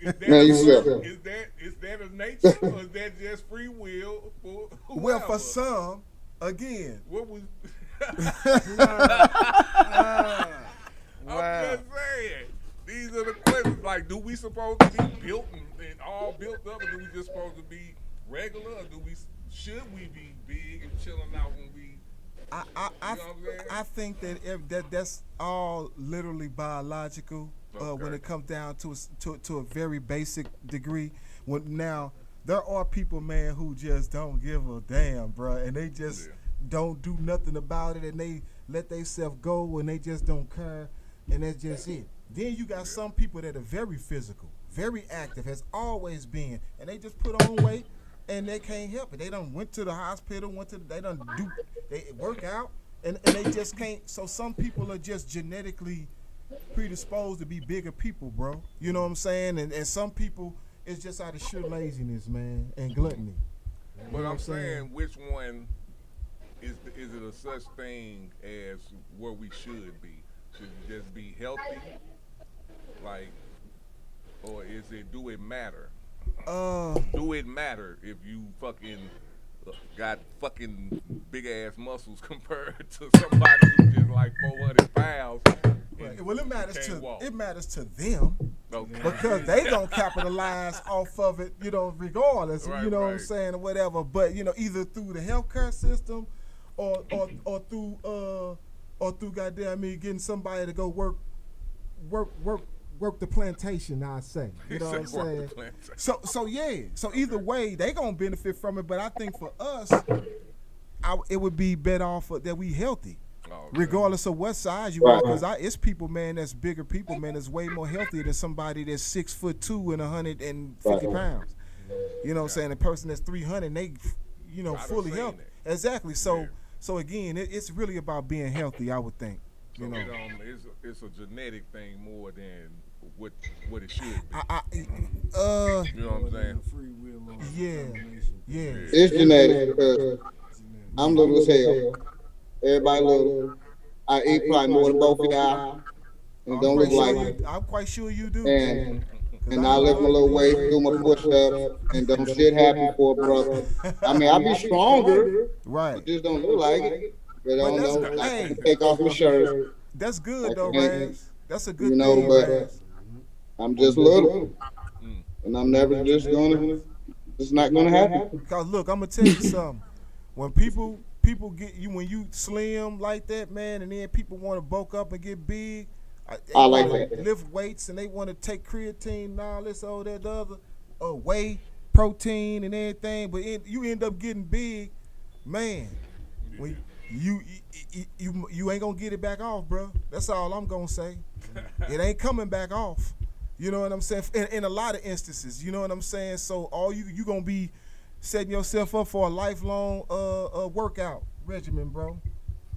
[SPEAKER 7] is that a nature or is that just free will for whoever?
[SPEAKER 10] Well, for some, again.
[SPEAKER 7] What was?
[SPEAKER 10] Wow.
[SPEAKER 7] I'm just saying. These are the questions. Like, do we supposed to be built and all built up, or do we just supposed to be regular, or should we be big and chilling out when we?
[SPEAKER 10] I think that that's all literally biological when it comes down to a very basic degree. Now there are people, man, who just don't give a damn, bro, and they just don't do nothing about it, and they let themselves go, and they just don't care, and that's just it. Then you got some people that are very physical, very active, has always been, and they just put on weight. And they can't help it. They done went to the hospital, they work out, and they just can't. So some people are just genetically predisposed to be bigger people, bro. You know what I'm saying? And some people, it's just out of sheer laziness, man, and gluttony.
[SPEAKER 7] But I'm saying, which one is it a such thing as where we should be? Should it just be healthy? Like, or do it matter? Do it matter if you fucking got fucking big ass muscles compared to somebody who's just like 400 pounds?
[SPEAKER 10] Well, it matters to them because they gonna capitalize off of it, regardless.
[SPEAKER 7] Right,
[SPEAKER 10] you know what I'm saying, or whatever. But either through the healthcare system, or through goddamn me getting somebody to go work the plantation, I say. You know what I'm saying? So either way, they gonna benefit from it. But I think for us, it would be better off that we healthy, regardless of what size you are. Because it's people, man, that's bigger people, man, that's way more healthier than somebody that's 6'2" and 150 pounds. You know what I'm saying? A person that's 300, they, fully healthy. Exactly. So again, it's really about being healthy, I would think.
[SPEAKER 7] So it's a genetic thing more than what it should be. You know what I'm saying?
[SPEAKER 10] Free will. Yeah.
[SPEAKER 11] It's genetic. I'm little as hell. Everybody little. I eat probably more than both of y'all, and don't look like it.
[SPEAKER 10] I'm quite sure you do.
[SPEAKER 11] And I lift my little weight, do my push-ups, and don't shit happen for a brother. I mean, I be stronger,
[SPEAKER 10] right?
[SPEAKER 11] Just don't look like it. But I don't take off my shirt.
[SPEAKER 10] That's good though, Raz. That's a good thing,
[SPEAKER 11] but
[SPEAKER 10] Raz.
[SPEAKER 11] I'm just little, and I'm never just gonna. It's not gonna happen.
[SPEAKER 10] Because look, I'm gonna tell you something. When people get you, when you slim like that, man, and then people want to bulk up and get big.
[SPEAKER 11] I like that.
[SPEAKER 10] Lift weights and they want to take creatine and all this, all that, the other, whey protein and everything. But you end up getting big, man. When you ain't gonna get it back off, bro. That's all I'm gonna say. It ain't coming back off. You know what I'm saying? In a lot of instances, you know what I'm saying? So all you gonna be setting yourself up for a lifelong workout regimen, bro.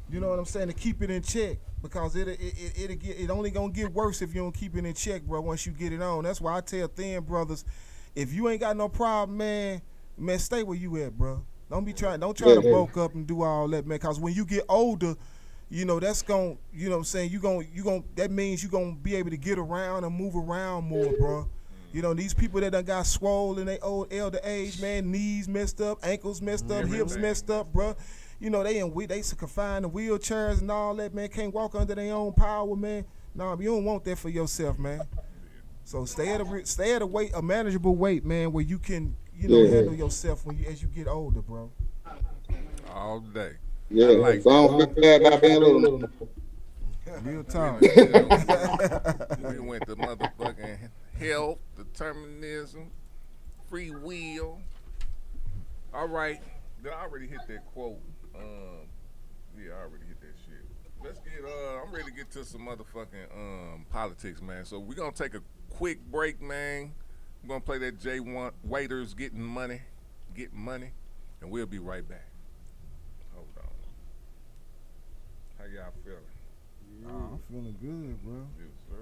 [SPEAKER 10] You know what I'm saying? To keep it in check, because it only gonna get worse if you don't keep it in check, bro. Once you get it on, that's why I tell thin brothers, if you ain't got no problem, man, stay where you at, bro. Don't try to bulk up and do all that, man. Cause when you get older, that's gonna, you know what I'm saying, you gonna that means you gonna be able to get around and move around more, bro. These people that done got swole in their old elder age, man, knees messed up, ankles messed up, hips messed up, bro. They confined to wheelchairs and all that, man. Can't walk under their own power, man. Nah, you don't want that for yourself, man. So stay at a manageable weight, man, where you can, handle yourself as you get older, bro.
[SPEAKER 7] All day.
[SPEAKER 11] Yeah, like so I don't feel bad about being little.
[SPEAKER 10] Real time.
[SPEAKER 7] We went to motherfucking health, determinism, free will. All right. Did I already hit that quote? Yeah, I already hit that shit. Let's get I'm ready to get to some motherfucking politics, man. So we're gonna take a quick break, man. We're gonna play that J1 Waiters Getting Money, and we'll be right back. Hold on. How y'all feeling?
[SPEAKER 10] I'm feeling good, bro.
[SPEAKER 7] Yes, sir.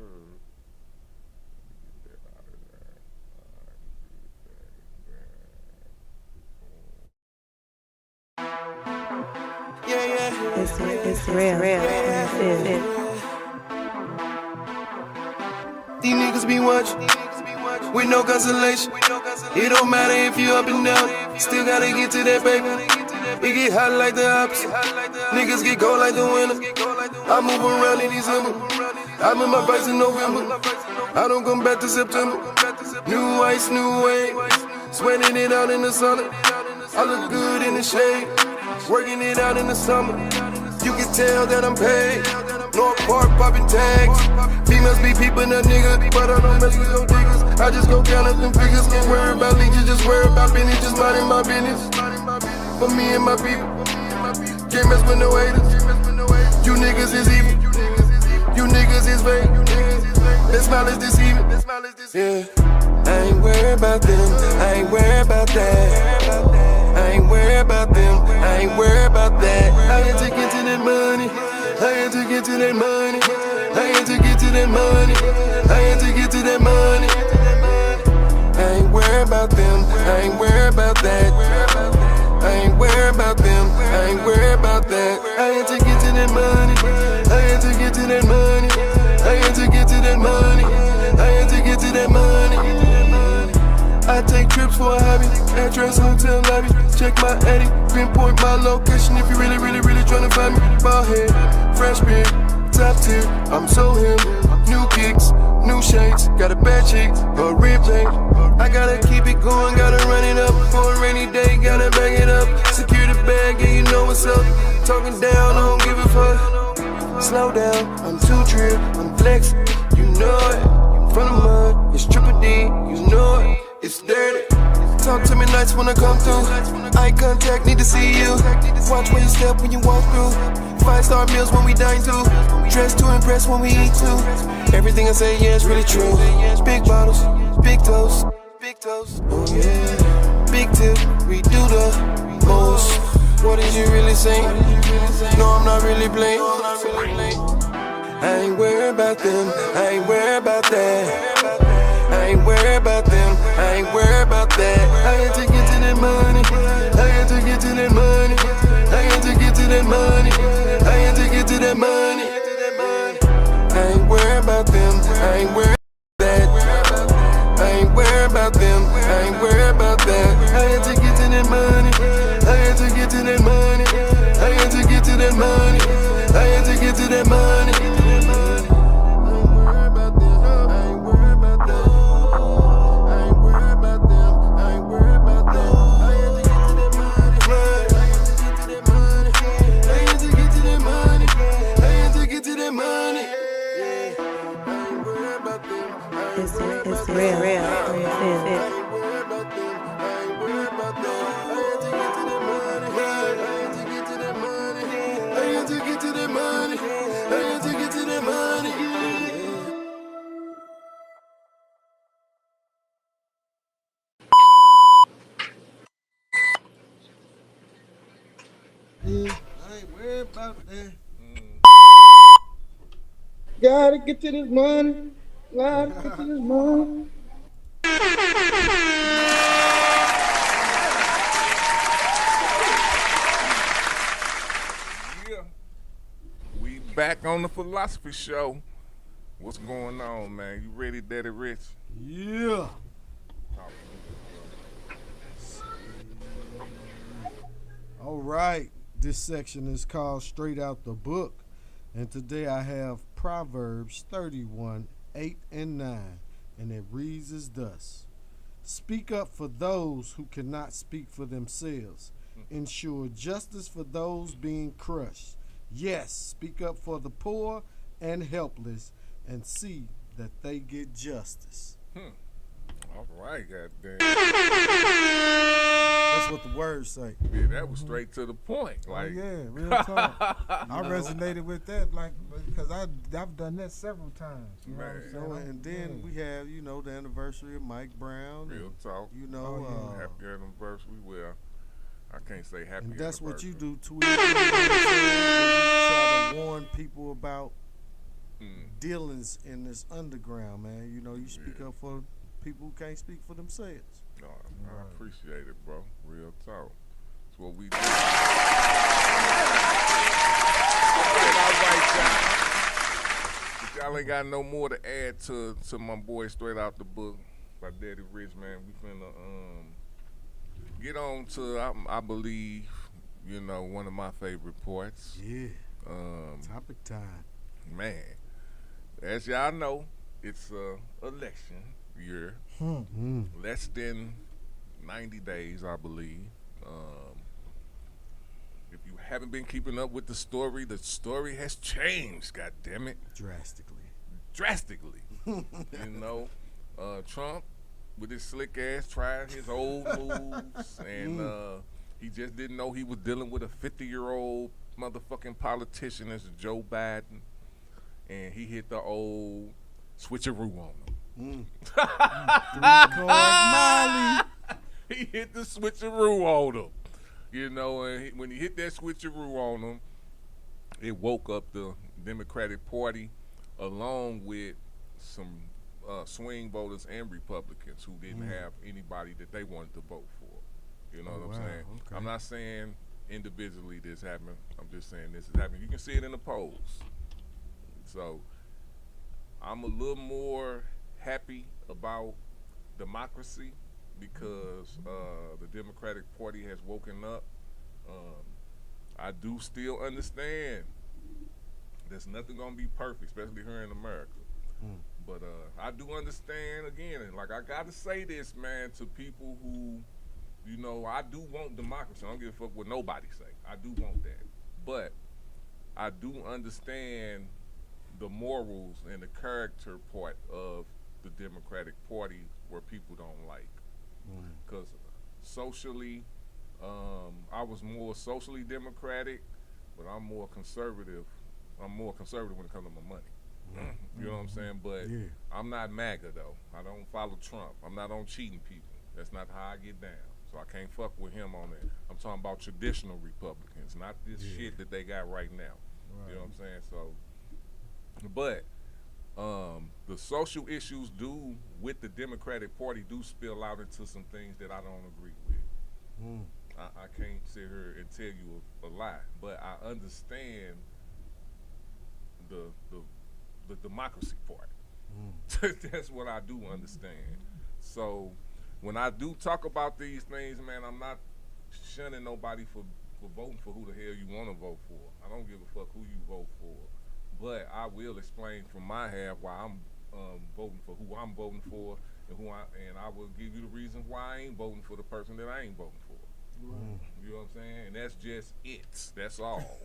[SPEAKER 13] It's real.
[SPEAKER 14] These niggas be watching with no consolation. It don't matter if you up and down, still gotta get to that paper. It get hot like the opposite. Niggas get cold like the winter. I move around in December. I'm in my bikes in November. I don't come back to September. New ice, new wave. Sweating it out in the sun. I look good in the shade. Working it out in the summer. You can tell that I'm paid. North Park popping tags. Females be peeping a nigga, but I don't mess with no diggers. I just go count up them figures. Can't worry about leeches, just worry about business. Just minding my business. For me and my people. Can't mess with no haters. You niggas is evil. You niggas is fake. That smile is deceiving. Yeah. I ain't worried about them. I ain't worried about that. I ain't worried about them. I ain't worried about that. I had to get to that money. I had to get to that money. I had to get to that money. I had to get to that money. I ain't worried about them. I ain't worried about that. I ain't worried about them. I ain't worried about that. I had to get to that money. I had to get to that money. I had to get to that money. I had to get to that money. I take trips for a hobby. Address, hotel lobby. Check my Eddie. Pinpoint my location if you really tryna find me. Ball head, fresh beard, top tier. I'm so him. New kicks, new shades. Got a bad chick, a rib paint. I gotta keep it going, gotta run it up for a rainy day. Gotta bag it up. Secure the bag, yeah, you know what's up. Talking down, I don't give a fuck. Slow down, I'm too trill, I'm flexing. You know it. From the mud, it's triple D. You know it. It's dirty. Talk to me nice when I come through. Eye contact, need to see you. Watch where you step when you walk through. 5-star meals when we dine too. Dress to impress when we eat too. Everything I say, yeah, it's really true. Big bottles, big toes. Oh yeah. Big tip, we do the most. What did you really say? No, I'm not really playing. I ain't worried about them. I ain't worried about that. I ain't worried about them, I ain't worried about that. I had to get to that money, I had to get to that money, I had to get to that money, I had to get to that money. I ain't worried about them, I ain't worried about that. I ain't worried about them, I ain't worried about that. I had to get to that money, I had to get to that money, I had to get to that money, I had to get to that money.
[SPEAKER 13] It's real.
[SPEAKER 11] Gotta get to this money. Gotta get to this money.
[SPEAKER 7] Yeah. We back on the Philosophy Show. What's going on, man? You ready, Daddy Rich?
[SPEAKER 10] Yeah. All right. This section is called Straight Out the Book. And today I have Proverbs 31, 8 and 9. And it reads as thus. Speak up for those who cannot speak for themselves. Ensure justice for those being crushed. Yes, speak up for the poor and helpless and see that they get justice.
[SPEAKER 7] All right, goddamn.
[SPEAKER 10] That's what the words say.
[SPEAKER 7] Yeah, that was straight to the point. Like,
[SPEAKER 12] yeah, real talk. I resonated with that, like, because I've done that several times. You know what I'm saying?
[SPEAKER 10] And then we have, the anniversary of Mike Brown.
[SPEAKER 7] Real talk. Happy anniversary. Well, I can't say happy
[SPEAKER 10] and that's
[SPEAKER 7] anniversary.
[SPEAKER 10] what you do, tweet. You try to warn people about dealings in this underground, man. You speak up for people who can't speak for themselves.
[SPEAKER 7] No, I appreciate it, bro. Real talk. That's what we do. y'all ain't got no more to add to my boy Straight Out the Book by Daddy Rich, man, we finna get on to I believe, you know, one of my favorite parts.
[SPEAKER 10] Yeah. Topic time.
[SPEAKER 7] Man, as y'all know, it's election year. Less than 90 days, I believe. If you haven't been keeping up with the story has changed, god damn it. Drastically. You know, Trump with his slick ass tried his old moves, and he just didn't know he was dealing with a 50-year-old motherfucking politician as Joe Biden, and he hit the old switcheroo on him. He hit the switcheroo on him. You know, and when he hit that switcheroo on him, it woke up the Democratic Party along with some swing voters and Republicans who didn't have anybody that they wanted to vote for. You know what I'm saying? Okay. I'm not saying individually this happened. I'm just saying this is happening. You can see it in the polls. So I'm a little more happy about democracy because the Democratic Party has woken up. I do still understand there's nothing gonna be perfect, especially here in America. But I do understand, again, and like I gotta say this, man, to people who, you know, I do want democracy. I don't give a fuck what nobody say. I do want that. But I do understand the morals and the character part of the Democratic Party where people don't like. Because socially, I was more socially democratic, but I'm more conservative. I'm more conservative when it comes to my money. You know what I'm saying? But I'm not MAGA, though. I don't follow Trump. I'm not on cheating people. That's not how I get down. So I can't fuck with him on that. I'm talking about traditional Republicans, not this shit that they got right now. You know what I'm saying? So, but the social issues with the Democratic Party do spill out into some things that I don't agree with. I can't sit here and tell you a lie, but I understand the democracy part. That's what I do understand. So when I do talk about these things, man, I'm not shunning nobody for voting for who the hell you want to vote for. I don't give a fuck who you vote for. But I will explain from my half why I'm voting for who I'm voting for, and I will give you the reasons why I ain't voting for the person that I ain't voting for. You know what I'm saying? And that's just it. That's all.